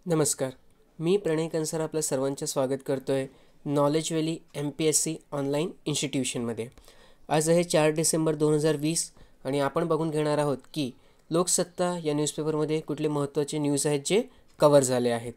नमस्कार. मी प्रणय कंसर आपलं सर्वांचं स्वागत करतो आहे नॉलेज व्हॅली MPSC ऑनलाईन इन्स्टिट्यूशनमध्ये. आज आहे 4 डिसेंबर 2020 आणि आपण बघून घेणार आहोत की लोकसत्ता या न्यूजपेपरमध्ये कुठले महत्त्वाचे न्यूज आहेत जे कव्हर झाले आहेत.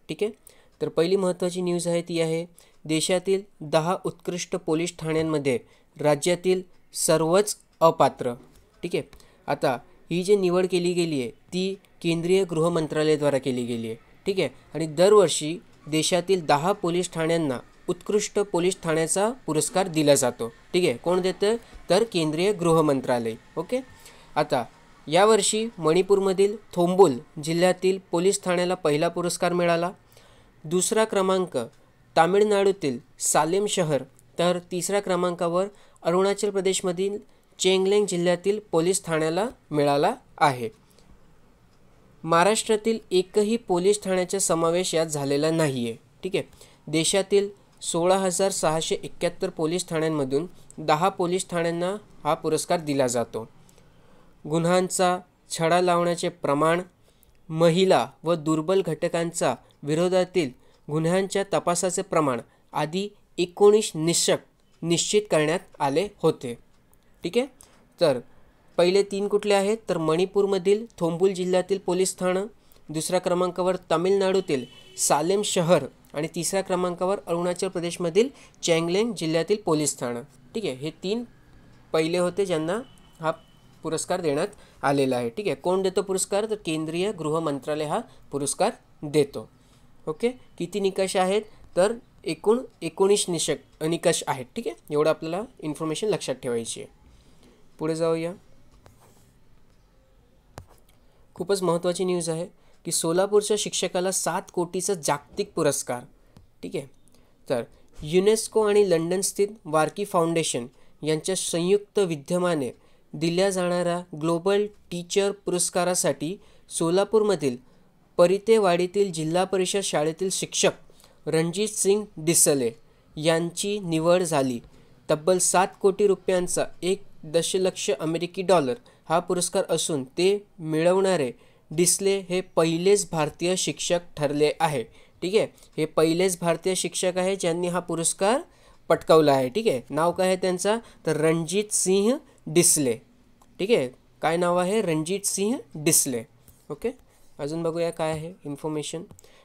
ठीक आहे, तर पहिली महत्त्वाची न्यूज आहे ती आहे देशातील 10 उत्कृष्ट पोलीस ठाण्यांमध्ये राज्यातील सर्वच अपात्र. ठीक आहे, आता ही जी निवड केली गेली आहे ती केंद्रीय गृह मंत्रालयाद्वारा केली गेली आहे. ठीक आहे, आणि दरवर्षी देशातील 10 पोलीस ठाण्यांना उत्कृष्ट पोलीस ठाण्याचा पुरस्कार दिला जातो. ठीक आहे, कोण देतं तर केंद्रीय गृह मंत्रालय. ओके, आता यावर्षी मणिपूरमधील थोंबुल जिल्ह्यातील पोलीस ठाण्याला पहिला पुरस्कार मिळाला. दुसरा क्रमांक तामिळनाडूतील सालेम शहर, तर तिसऱ्या क्रमांकावर अरुणाचल प्रदेशमधील चेंगलेंग जिल्ह्यातील पोलीस ठाण्याला मिळाला आहे. महाराष्ट्रातील एकही पोलीस ठाण्याचा समावेश यात झालेला नाही आहे. ठीक आहे, देशातील 16,671 पोलीस ठाण्यांमधून 10 पोलीस ठाण्यांना हा पुरस्कार दिला जातो. गुन्ह्यांचा छडा लावण्याचे प्रमाण, महिला व दुर्बल घटकांचा विरोधातील गुन्ह्यांच्या तपासाचे प्रमाण आदी 19 निश्चित करण्यात आले होते. ठीक आहे, तर पहिले 3 कुठले आहेत तर मणिपूरमधील थोंबुल जिल्ह्यातील पोलीस ठाणं, दुसऱ्या क्रमांकावर तामिळनाडूतील सालेम शहर आणि तिसऱ्या क्रमांकावर अरुणाचल प्रदेशमधील चँगलेंग जिल्ह्यातील पोलीस ठाणं. ठीक आहे, हे 3 पहिले होते ज्यांना हा पुरस्कार देण्यात आलेला आहे. ठीक आहे, कोण देतो पुरस्कार तर केंद्रीय गृह मंत्रालय हा पुरस्कार देतो. ओके, किती निकष आहेत तर एकूण 19 निकष आहेत. ठीक आहे, एवढं आपल्याला इन्फॉर्मेशन लक्षात ठेवायची आहे. पुढे जाऊया. खूपच महत्त्वाची न्यूज आहे की सोलापूरच्या शिक्षकाला 7 कोटीचा जागतिक पुरस्कार. ठीक आहे, तर युनेस्को आणि लंडन स्थित वार्की फाउंडेशन यांच्या संयुक्त विद्यमाने दिल्या जाणाऱ्या ग्लोबल टीचर पुरस्कारासाठी सोलापूरमधील परितेवाडीतील जिल्हा परिषद शाळेतील शिक्षक रणजित सिंग डिसले यांची निवड झाली. तब्बल 7 कोटी रुपयांचा 1 दशलक्ष अमेरिकी डॉलर हा पुरस्कार असून ते मिळवणारे डिसले हे पहिलेच भारतीय शिक्षक ठरले आहे. ठीक आहे, हे पहिलेच भारतीय शिक्षक आहे ज्यांनी हा पुरस्कार पटकावला आहे. ठीक आहे, नाव काय आहे त्यांचा तर रणजित सिंह डिसले. ठीक आहे, काय नाव आहे रणजित सिंह डिसले. ओके, अजून बघूया काय आहे इन्फॉर्मेशन.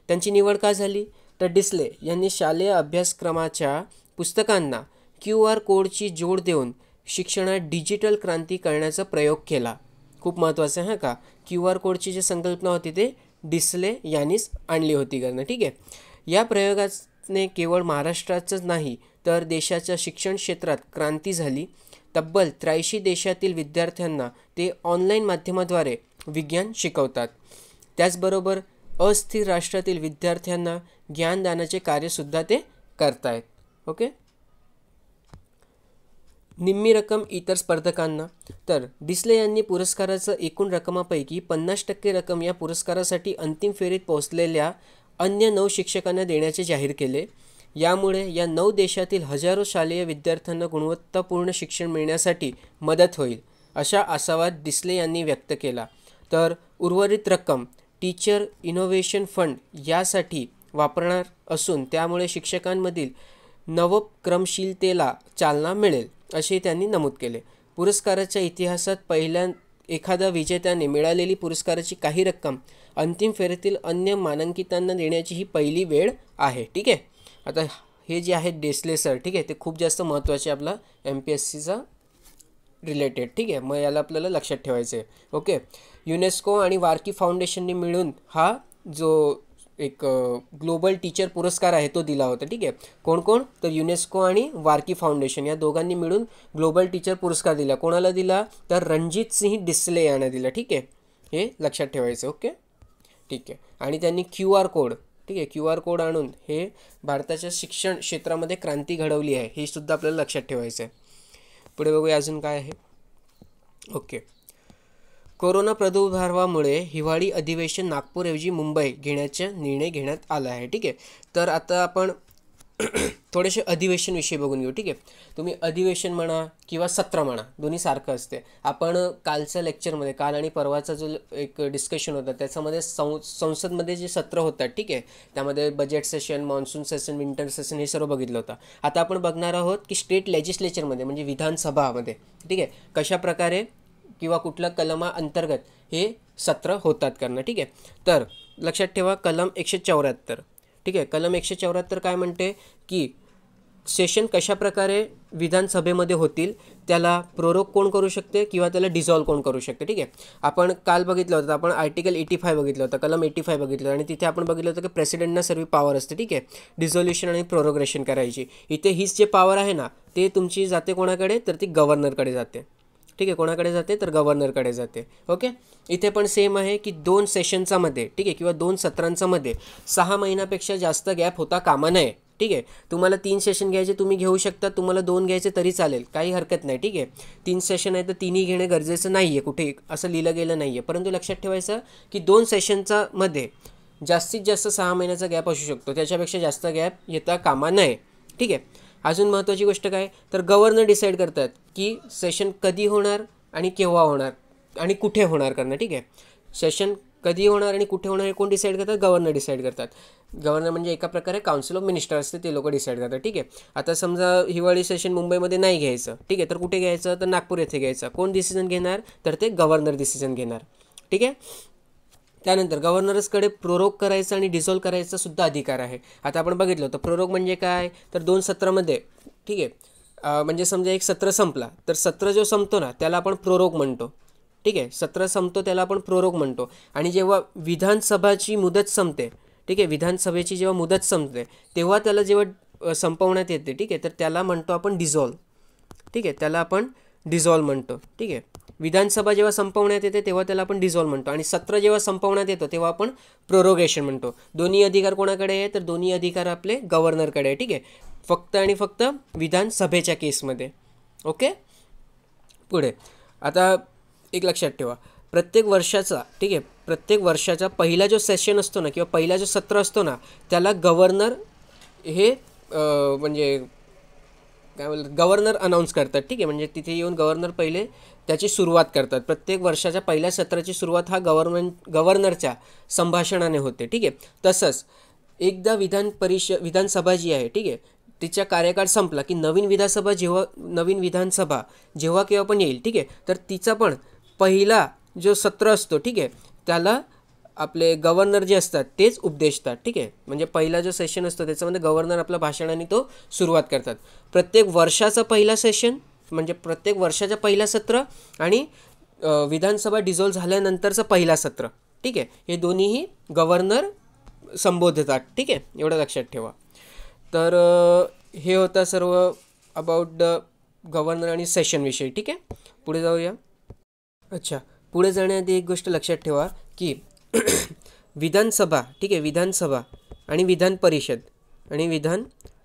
त्यांची निवड का झाली तर डिसले यांनी शालेय अभ्यासक्रमाच्या पुस्तकांना QR कोडची जोड देऊन शिक्षणात डिजिटल क्रांती करण्याचा प्रयोग केला. खूप महत्त्वाचं आहे का, QR कोडची जी संकल्पना होती ते डिसले यांनीच आणली होती करणं. ठीक आहे, या प्रयोगाने केवळ महाराष्ट्राचंच नाही तर देशाच्या शिक्षण क्षेत्रात क्रांती झाली. तब्बल 83 देशातील विद्यार्थ्यांना ते ऑनलाईन माध्यमाद्वारे विज्ञान शिकवतात. त्याचबरोबर अस्थिर राष्ट्रातील विद्यार्थ्यांना ज्ञानदानाचे कार्यसुद्धा ते करतायत. ओके, निम्मी रक्कम इतर स्पर्धकांना, तर डिसले यांनी पुरस्काराचं एकूण रकमापैकी 50% रक्कम या पुरस्कारासाठी अंतिम फेरीत पोहोचलेल्या अन्य 9 शिक्षकांना देण्याचे जाहीर केले. यामुळे या 9 देशातील हजारो शालेय विद्यार्थ्यांना गुणवत्तापूर्ण शिक्षण मिळण्यासाठी मदत होईल अशा आशावाद डिसले यांनी व्यक्त केला. तर उर्वरित रक्कम टीचर इनोव्हेशन फंड यासाठी वापरणार असून त्यामुळे शिक्षकांमधील नवक्रमशीलतेला चालना मिळेल असे त्यांनी नमूद केले. पुरस्काराच्या इतिहासात पहिल्या एखाद्या विजेत्याने मिळालेली पुरस्काराची काही रक्कम अंतिम फेरीतील अन्य मानांकितांना देण्याची ही पहिली वेळ आहे. ठीक आहे, आता हे जे आहेत डिसले सर, ठीक आहे, ते खूप जास्त महत्त्वाचे आपला MPSCचा रिलेटेड. ठीक आहे, मग याला आपल्याला लक्षात ठेवायचं आहे. ओके, युनेस्को आणि वार्की फाउंडेशनने मिळून हा जो एक ग्लोबल टीचर पुरस्कार आहे तो दिला होता. ठीक आहे, कोण कोण तर युनेस्को आणि वार्की फाउंडेशन या दोघांनी मिळून ग्लोबल टीचर पुरस्कार दिला. कोणाला दिला तर रणजित सिंह डिसले यांना दिला. ठीक आहे, हे लक्षात ठेवायचं. ओके, ठीक आहे, आणि त्यांनी QR कोड, ठीक आहे, QR कोड आणून हे भारताच्या शिक्षण क्षेत्रामध्ये क्रांती घडवली आहे हे सुद्धा आपल्याला लक्षात ठेवायचं आहे. पुढे बघूया अजून काय आहे. ओके, कोरोना प्रादुर्भावामुळे हिवाळी अधिवेशन नागपूरऐवजी मुंबई घेण्याचा निर्णय घेण्यात आला आहे. ठीक आहे, तर आता आपण थोडेसे अधिवेशनविषयी बघून घेऊ. ठीक आहे, तुम्ही अधिवेशन म्हणा किंवा सत्र म्हणा, दोन्ही सारखं असते. आपण कालच्या लेक्चरमध्ये, काल आणि परवाचा जो एक डिस्कशन होता त्याच्यामध्ये संसदमध्ये जे सत्र होतात, ठीक आहे, त्यामध्ये budget session, monsoon session, winter session हे सर्व बघितलं होतं. आता आपण बघणार आहोत की स्टेट लेजिस्लेचरमध्ये म्हणजे विधानसभामध्ये, ठीक आहे, कशा प्रकारे किंवा कुठल्या कलमा अंतर्गत हे सत्र होतात करणं. ठीक आहे, तर लक्षात ठेवा कलम 174. ठीक आहे, कलम 174 काय म्हणते की सेशन कशा प्रकारे विधानसभेमध्ये होतील, त्याला प्रोरोग कोण करू शकते किंवा त्याला डिझॉल्व कोण करू शकते. ठीक आहे, आपण काल बघितलं होतं, आपण आर्टिकल 85 बघितलं होतं, कलम 85 बघितलं आणि तिथे आपण बघितलं होतं की प्रेसिडेंटना सर्व पॉवर असते. ठीक आहे, डिझोल्युशन आणि प्रोरोगेशन करायची. इथे हीच जे पॉवर आहे ना ते तुमची जाते कोणाकडे, तर ती गव्हर्नरकडे जाते. ठीक आहे, कोणाकडे जाते, तर गव्हर्नरकडे जाते. ओके, इथे पण सेम आहे की 2 सेशनचा मध्ये, ठीक आहे, किंवा 2 सत्रांचा मध्ये 6 महिन्यापेक्षा जास्त गॅप होता कामा नये. ठीक आहे, तुम्हाला 3 सेशन घ्यायचे तुम्ही घेऊ शकता, तुम्हाला 2 घ्यायचे तरी चालेल, काही हरकत नाही. ठीक आहे, 3 सेशन आहे तर 3ही घेणे गरजेचं नाही आहे, कुठे असं लिहिलं गेलं नाही आहे. परंतु लक्षात ठेवायचं की 2 सेशनचा मध्ये जास्तीत जास्त 6 महिन्याचा गॅप असू शकतो, त्याच्यापेक्षा जास्त गॅप येता कामा नये. ठीक आहे, अजून महत्त्वाची गोष्ट काय, तर गव्हर्नर डिसाईड करतात की सेशन कधी होणार आणि केव्हा होणार आणि कुठे होणार करणं. ठीक आहे, सेशन कधी होणार आणि कुठे होणार हे कोण डिसाईड करतात, गव्हर्नर डिसाईड करतात. गव्हर्नर म्हणजे एका प्रकारे काउन्सिल ऑफ मिनिस्टर असते, ते लोक डिसाईड करतात. ठीक आहे, आता समजा हिवाळी सेशन मुंबईमध्ये नाही घ्यायचं, ठीक आहे, तर कुठे घ्यायचं, तर नागपूर येथे घ्यायचं. कोण डिसिजन घेणार, तर ते गव्हर्नर डिसिजन घेणार. ठीक आहे, त्यानंतर गव्हर्नर्सकडे प्रोरोग करायचा आणि डिझॉल्व करायचा सुद्धा अधिकार आहे. आता आपण बघितलं होतं प्रोरोग म्हणजे काय, तर 2 सत्रामध्ये, ठीक आहे, म्हणजे समजा एक सत्र संपला तर सत्र जो संपतो ना त्याला आपण प्रोरोग म्हणतो. ठीक आहे, सत्र संपतो त्याला आपण प्रोरोग म्हणतो. आणि जेव्हा विधानसभाची मुदत संपते, ठीक आहे, विधानसभेची जेव्हा मुदत संपते तेव्हा त्याला जेव्हा संपवण्यात येते, ठीक आहे, तर त्याला म्हणतो आपण डिझॉल्व. ठीक आहे, त्याला आपण डिझॉल्व म्हणतो. ठीक आहे, विधानसभा जेव्हा संपवण्यात येते तेव्हा त्याला आपण डिझॉल्व म्हणतो आणि सत्र जेव्हा संपवण्यात येतो तेव्हा आपण प्रोरोगेशन म्हणतो. दोन्ही अधिकार कोणाकडे आहे, तर दोन्ही अधिकार आपले गव्हर्नरकडे आहे. ठीक आहे, फक्त आणि फक्त विधानसभेच्या केसमध्ये. ओके, पुढे आता एक लक्षात ठेवा, प्रत्येक वर्षाचा, ठीक आहे, प्रत्येक वर्षाचा पहिला जो सेशन असतो ना किंवा पहिला जो सत्र असतो ना त्याला गव्हर्नर हे म्हणजे काय बोलतात, गव्हर्नर अनाऊन्स करतात. ठीक आहे, म्हणजे तिथे येऊन गव्हर्नर पहिले त्याची सुरुवात करतात. प्रत्येक वर्षाच्या पहिल्या सत्राची सुरुवात हा गव्हर्नरच्या संभाषणाने होते. ठीक आहे, तसंच एकदा विधानसभा जी आहे, ठीक आहे, तिच्या कार्यकाळ संपला की नवीन विधानसभा जेव्हा केव्हा पण येईल, ठीक आहे, तर तिचा पण पहिला जो सत्र असतो, ठीक आहे, त्याला आपले गव्हर्नर जे असतात तेच उपदेशतात. ठीक आहे, म्हणजे पहिला जो सेशन असतो त्याच्यामध्ये गव्हर्नर आपल्या भाषणाने तो सुरुवात करतात. प्रत्येक वर्षाचा पहिला सेशन म्हणजे प्रत्येक वर्षाचा पहिला सत्र आणि विधानसभा डिझॉल्व झाल्यानंतरचं पहिला सत्र, ठीक आहे, हे दोन्हीही गव्हर्नर संबोधतात. ठीक आहे, एवढं लक्षात ठेवा. तर हे होतं सर्व अबाउट द गव्हर्नर आणि सेशनविषयी. ठीक आहे, पुढे जाऊया. अच्छा, पुढे जाण्याआधी एक गोष्ट लक्षात ठेवा की विधानसभा, ठीक आहे, विधानसभा आणि विधान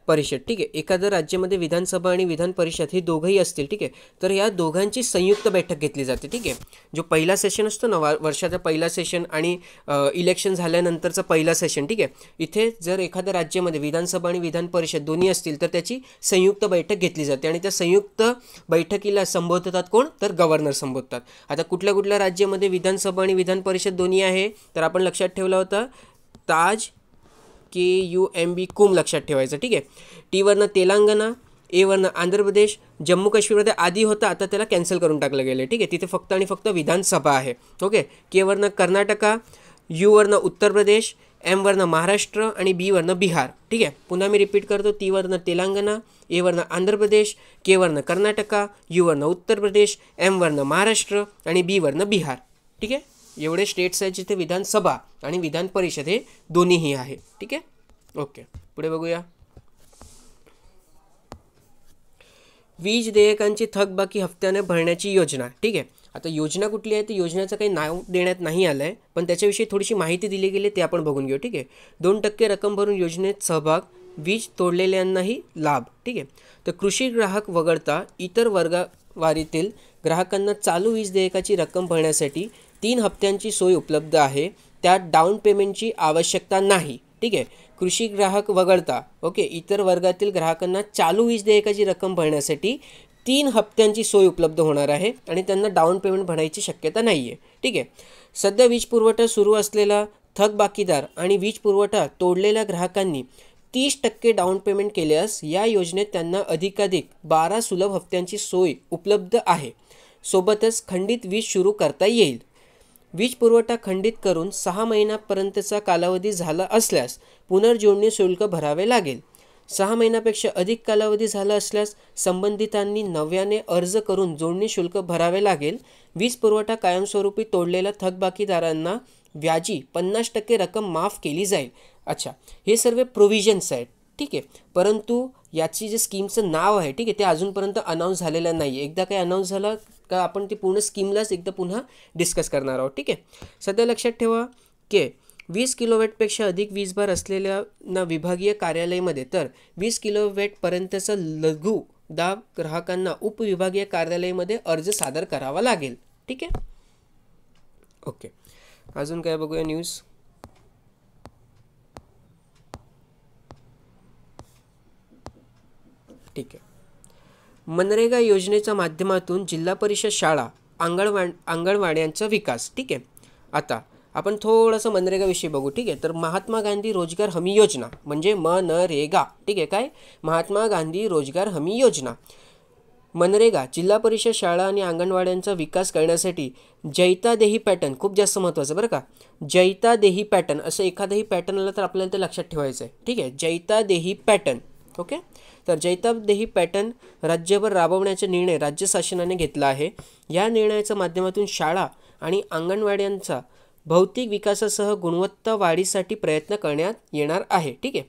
परिषद, ठीक आहे, एखाद्या राज्यामध्ये विधानसभा आणि विधान परिषद हे दोघंही असतील, ठीक आहे, तर या दोघांची संयुक्त बैठक घेतली जाते. ठीक आहे, जो पहिला सेशन असतो ना वर्षाचा पहिला सेशन आणि इलेक्शन झाल्यानंतरचं पहिला सेशन, ठीक आहे, इथे जर एखाद्या राज्यामध्ये विधानसभा आणि विधान परिषद दोन्ही असतील तर त्याची संयुक्त बैठक घेतली जाते आणि त्या संयुक्त बैठकीला संबोधतात कोण, तर गव्हर्नर संबोधतात. आता कुठल्या कुठल्या राज्यामध्ये विधानसभा आणि विधान परिषद दोन्ही आहे, तर आपण लक्षात ठेवलं होतं ताज KUMB कुम लक्षात ठेवायचं. ठीक आहे, टी वरनं तेलंगणा, ए वरनं आंध्र प्रदेश, जम्मू काश्मीरमध्ये आधी होता आता त्याला कॅन्सल करून टाकलं गेलं. ठीक आहे, तिथे फक्त आणि फक्त विधानसभा आहे. ओके, के वरनं कर्नाटका, यू वरनं उत्तर प्रदेश, एम वरनं महाराष्ट्र आणि बी वरनं बिहार. ठीक आहे, पुन्हा मी रिपीट करतो, टी वरनं तेलंगणा, ए वरनं आंध्र प्रदेश, के वरनं कर्नाटका, यू वरनं उत्तर प्रदेश, एम वरनं महाराष्ट्र आणि बी वरनं बिहार. ठीक आहे, एवढे स्टेट्स आहेत जिथे विधानसभा आणि विधान परिषद हे दोन्हीही आहे. ठीक आहे, ओके, पुढे बघूया. वीज देयकांची थकबाकी हप्त्याने भरण्याची योजना. ठीक आहे, आता योजना कुठली आहे, तर योजनेचं काही नाव देण्यात नाही आलं आहे, पण त्याच्याविषयी थोडीशी माहिती दिली गेली ते आपण बघून घेऊ. ठीक आहे, 2% रक्कम भरून योजनेत सहभाग, वीज तोडलेल्यांनाही लाभ. ठीक आहे, तर कृषी ग्राहक वगळता इतर वर्गवारीतील ग्राहकांना चालू वीज देयकाची रक्कम भरण्यासाठी 3 हप्त्यांची सोय उपलब्ध आहे. त्यात डाऊन पेमेंटची आवश्यकता नाही. ठीक आहे. कृषी ग्राहक वगळता ओके इतर वर्गातील ग्राहकांना चालू वीज देयकाची रक्कम भरण्यासाठी 3 हप्त्यांची सोय उपलब्ध होणार आहे आणि त्यांना डाऊन पेमेंट भरायची शक्यता नाही आहे. ठीक आहे. सध्या वीज पुरवठा सुरू असलेला थकबाकीदार आणि वीज पुरवठा तोडलेल्या ग्राहकांनी 30% डाऊन पेमेंट केल्यास या योजनेत त्यांना अधिकाधिक 12 सुलभ हप्त्यांची सोय उपलब्ध आहे. सोबतच खंडित वीज सुरू करता येईल. वीज पुरवठा खंडित करून 6 महिन्यापर्यंतचा कालावधी झाला असल्यास पुनर्जोडणी शुल्क भरावे लागेल. 6 महिन्यापेक्षा अधिक कालावधी झाला असल्यास संबंधितांनी नव्याने अर्ज करून जोडणी शुल्क भरावे लागेल. वीज पुरवठा कायमस्वरूपी तोडलेल्या थकबाकीदारांना व्याजी 50% रक्कम माफ केली जाईल. अच्छा, हे सर्व प्रोव्हिजन्स आहेत. ठीक आहे. परंतु याची जे स्कीमचं नाव आहे ठीक आहे ते अजूनपर्यंत अनाऊन्स झालेलं नाही आहे. एकदा काही अनाऊन्स झालं का आपण ती पूर्ण स्कीमलाच एकदा पुन्हा डिस्कस करणार आहोत. ठीक आहे. सध्या लक्षात ठेवा की 20 किलोवॅटपेक्षा अधिक वीजभार असलेल्या विभागीय कार्यालयामध्ये तर 20 किलोवॅटपर्यंतचा लघु दाब ग्राहकांना उपविभागीय कार्यालयामध्ये अर्ज सादर करावा लागेल. ठीक आहे. ओके, अजून काय बघूया न्यूज. ठीक आहे. मनरेगा योजनेच्या माध्यमातून जिल्हा परिषद शाळा अंगणवाड्यांचा विकास. ठीक आहे. आता आपण थोडंसं मनरेगाविषयी बघू. ठीक आहे. तर महात्मा गांधी रोजगार हमी योजना म्हणजे मनरेगा. ठीक आहे. काय? महात्मा गांधी रोजगार हमी योजना. मनरेगा जिल्हा परिषद शाळा आणि अंगणवाड्यांचा विकास करण्यासाठी जैतादेही पॅटर्न खूप जास्त महत्त्वाचं बरं का. जैतादेही पॅटर्न असं एखादंही पॅटर्न आलं तर आपल्याला ते लक्षात ठेवायचं आहे. ठीक आहे. जैतादेही पॅटर्न. ओके. तर जैतादेही पॅटर्न राज्यभर राबवण्याचा निर्णय राज्य शासनाने घेतला आहे. या निर्णयाच्या माध्यमातून शाळा आणि अंगणवाड्यांचा भौतिक विकासासह गुणवत्ता वाढीसाठी प्रयत्न करण्यात येणार आहे. ठीक आहे.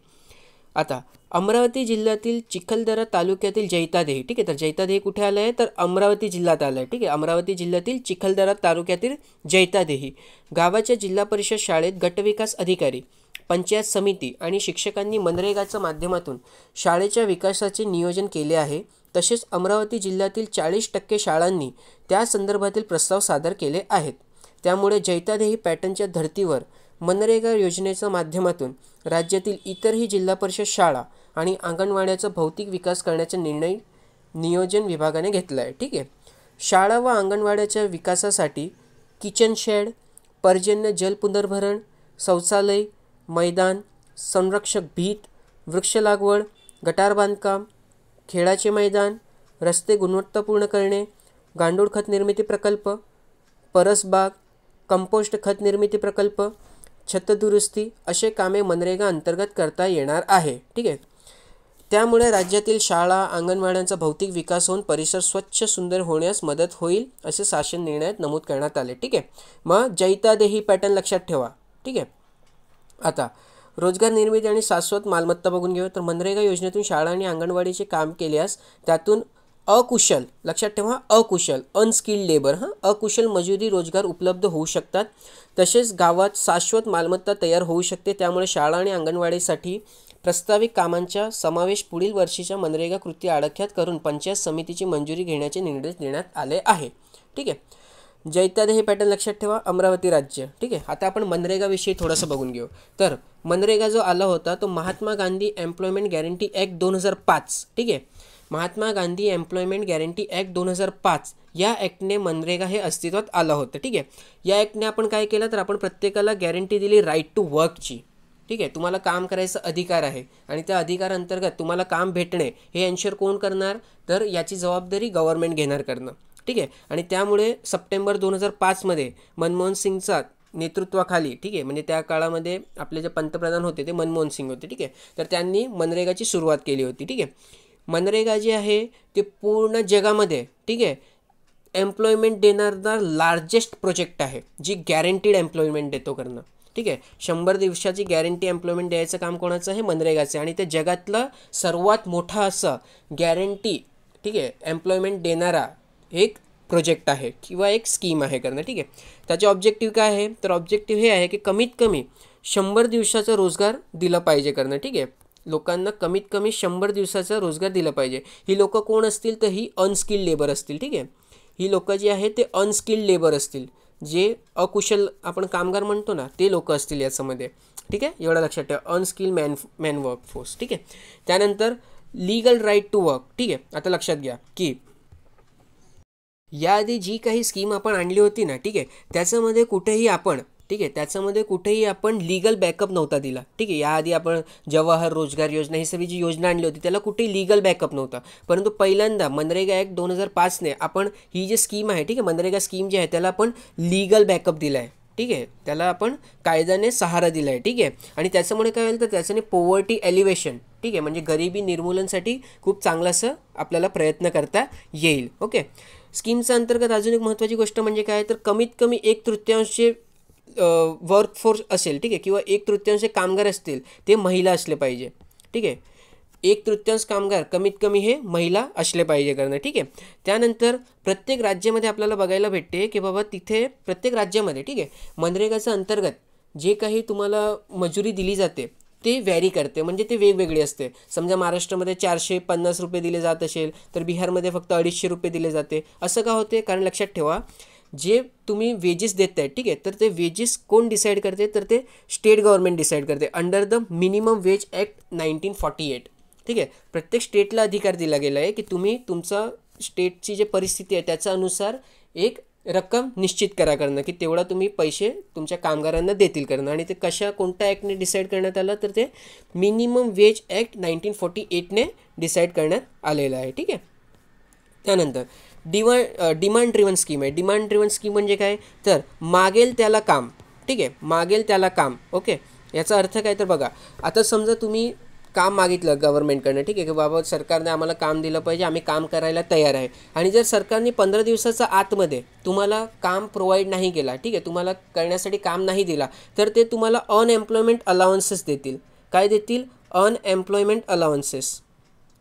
आता अमरावती जिल्ह्यातील चिखलदरा तालुक्यातील जैतादेही. ठीक आहे. तर जैतादेही कुठे आलं आहे तर अमरावती जिल्ह्यात आलं आहे. ठीक आहे. अमरावती जिल्ह्यातील चिखलदरा तालुक्यातील जैतादेही गावाच्या जिल्हा परिषद शाळेत गटविकास अधिकारी, पंचायत समिती आणि शिक्षकांनी मनरेगाच्या माध्यमातून शाळेच्या विकासाचे नियोजन केले आहे. तसेच अमरावती जिल्ह्यातील 40% शाळांनी त्या संदर्भातील प्रस्ताव सादर केले आहेत. त्यामुळे जैतादेही पॅटर्नच्या धर्तीवर मनरेगा योजनेच्या माध्यमातून राज्यातील इतरही जिल्हा परिषद शाळा आणि अंगणवाड्याचा भौतिक विकास करण्याचा निर्णय नियोजन विभागाने घेतला आहे. ठीक आहे. शाळा व अंगणवाड्याच्या विकासासाठी किचन शेड, पर्जन्य जल पुनर्भरण, शौचालय, मैदान, संरक्षक भीत, वृक्ष लागवड, गटार बांधकाम, खेळाचे मैदान, रस्ते गुणवत्तापूर्ण करणे, गांडूळ खत निर्मिती प्रकल्प, परसबाग, कंपोस्ट खत निर्मिती प्रकल्प, छतदुरुस्ती असे कामे मनरेगा अंतर्गत करता येणार आहे. ठीक आहे. त्यामुळे राज्यातील शाळा अंगणवाड्यांचा भौतिक विकास होऊन परिसर स्वच्छ सुंदर होण्यास मदत होईल असे शासन निर्णयात नमूद करण्यात आले. ठीक आहे. मग जैतादेही पॅटर्न लक्षात ठेवा. ठीक आहे. आता रोजगार निर्मिती आणि शाश्वत मालमत्ता बघून घेऊ. तर मनरेगा योजनेतून शाळा आणि अंगणवाडीचे काम केल्यास त्यातून अकुशल, लक्षात ठेवा अकुशल, अनस्किल्ड लेबर अकुशल मजुरी रोजगार उपलब्ध होऊ शकतात. तसेच गावात शाश्वत मालमत्ता तयार होऊ शकते. त्यामुळे शाळा आणि अंगणवाडीसाठी प्रस्तावित कामांचा समावेश पुढील वर्षीच्या मनरेगा कृती आराखड्यात करून पंचायत समितीची मंजुरी घेण्याचे निर्देश देण्यात आले आहे. ठीक आहे. जैतादेही पॅटर्न लक्षात ठेवा अमरावती राज्य. ठीक आहे. आता आपण मनरेगाविषयी थोडंसं बघून घेऊ. तर मनरेगा जो आला होता तो Mahatma Gandhi employment guarantee act 2005. ठीक आहे. Mahatma Gandhi employment guarantee act 2005 या ॲक्टने मनरेगा हे अस्तित्वात आलं होतं. ठीक आहे. या ॲक्टने आपण काय केलं तर आपण प्रत्येकाला गॅरंटी दिली राईट टू वर्कची. ठीक आहे. तुम्हाला काम करायचा अधिकार आहे आणि त्या अधिकारांतर्गत तुम्हाला काम भेटणे हे एन्श्योर कोण करणार तर याची जबाबदारी गव्हर्नमेंट घेणार करणं. ठीक आहे. आणि त्यामुळे सप्टेंबर 2005मध्ये मनमोहन सिंगचा नेतृत्वाखाली ठीक आहे म्हणजे त्या काळामध्ये आपले जे पंतप्रधान होते ते मनमोहन सिंग होते. ठीक आहे. तर त्यांनी मनरेगाची सुरुवात केली होती. ठीक आहे. मनरेगा जे आहे ते पूर्ण जगामध्ये ठीक आहे एम्प्लॉयमेंट देणारा लार्जेस्ट प्रोजेक्ट आहे जी गॅरंटीड एम्प्लॉयमेंट देतो करणं. ठीक आहे. 100 दिवसाची गॅरंटी एम्प्लॉयमेंट द्यायचं काम कोणाचं आहे मनरेगाचं आणि ते जगातलं सर्वात मोठा असं गॅरंटी ठीक आहे एम्प्लॉयमेंट देणारा एक प्रोजेक्ट आहे किंवा एक स्कीम आहे करणं. ठीक आहे. त्याचे ऑब्जेक्टिव्ह काय आहे तर ऑब्जेक्टिव्ह हे आहे की कमीत कमी 100 दिवसाचा रोजगार दिला पाहिजे करणं. ठीक आहे. लोकांना कमीत कमी 100 दिवसाचा रोजगार दिला पाहिजे. ही लोकं कोण असतील तर ही अनस्किल्ड लेबर असतील. ठीक आहे. ही लोकं जी आहे ते अनस्किल्ड लेबर असतील. जे अकुशल आपण कामगार म्हणतो ना, ते लोक असतील याच्यामध्ये. ठीक आहे, एवढं लक्षात ठेवा, अनस्किल मॅन वर्कफोर्स. ठीक आहे. त्यानंतर लीगल राईट टू वर्क. ठीक आहे, आता लक्षात घ्या की याआधी जी काही स्कीम आपण आणली होती ना, ठीक आहे, त्याच्यामध्ये कुठेही आपण, ठीक आहे, त्याच्यामध्ये कुठेही आपण लीगल बॅकअप नव्हता दिला. ठीक आहे, याआधी आपण जवाहर रोजगार योजना ही सगळी जी योजना आणली होती त्याला कुठेही लीगल बॅकअप नव्हता. परंतु पहिल्यांदा मनरेगा ॲक्ट 2005ने आपण ही जी स्कीम आहे, ठीक आहे, मनरेगा स्कीम जी आहे त्याला आपण लीगल बॅकअप दिला आहे. ठीक आहे, त्याला आपण कायद्याने सहारा दिला आहे. ठीक आहे, आणि त्याच्यामुळे काय होईल तर त्याच्याने पॉवर्टी एलिव्हेशन, ठीक आहे, म्हणजे गरिबी निर्मूलनासाठी खूप चांगलं असं आपल्याला प्रयत्न करता येईल. ओके. स्कीमच्या अंतर्गत अजून एक महत्त्वाची गोष्ट म्हणजे काय तर कमीत कमी 1/3 वर्कफोर्स असेल, ठीक आहे, किंवा 1/3 कामगार असतील ते महिला असले पाहिजे. ठीक आहे, 1/3 कामगार कमीत कमी हे महिला असले पाहिजे करणं. ठीक आहे. त्यानंतर प्रत्येक राज्यामध्ये आपल्याला बघायला भेटते की बाबा तिथे प्रत्येक राज्यामध्ये, ठीक आहे, मनरेगाच्या अंतर्गत जे काही तुम्हाला मजुरी दिली जाते ते व्हॅरी करते, म्हणजे ते वेगवेगळे असते. समजा महाराष्ट्रामध्ये 450 रुपये दिले जात असेल तर बिहारमध्ये फक्त 250 रुपये दिले जाते. असं का होते, कारण लक्षात ठेवा जे तुम्ही वेजेस देत आहे, ठीक आहे, तर ते वेजेस कोण डिसाईड करते तर ते स्टेट गव्हर्नमेंट डिसाईड करते under the minimum wage act 1948. ठीक आहे, प्रत्येक स्टेटला अधिकार दिला गेला आहे की तुम्ही तुमचा स्टेटची जी परिस्थिती आहे त्याच्या अनुसार एक रक्कम निश्चित करा करणं की तेवढा तुम्ही पैसे तुमच्या कामगारांना देतील करणं. आणि ते कोणत्या ॲक्टने डिसाईड करण्यात आलं तर ते मिनिमम वेज ॲक्ट 1948ने डिसाईड करण्यात आलेलं आहे. ठीक आहे. त्यानंतर डिमांड ड्रिवन स्कीम आहे. डिमांड ड्रिवन स्कीम म्हणजे काय तर मागेल त्याला काम. ठीक आहे, मागेल त्याला काम. ओके, याचा अर्थ काय तर बघा, आता समजा तुम्ही काम मागितलं गव्हर्नमेंटकडनं, ठीक आहे, की बाबा सरकारने आम्हाला काम दिलं पाहिजे, आम्ही काम करायला तयार आहे. आणि जर सरकारने 15 दिवसाच्या आतमध्ये तुम्हाला काम प्रोव्हाइड नाही केला, ठीक आहे, तुम्हाला करण्यासाठी काम नाही दिला तर ते तुम्हाला अनएम्प्लॉयमेंट अलाउन्सेस देतील. काय देतील? Unemployment allowances.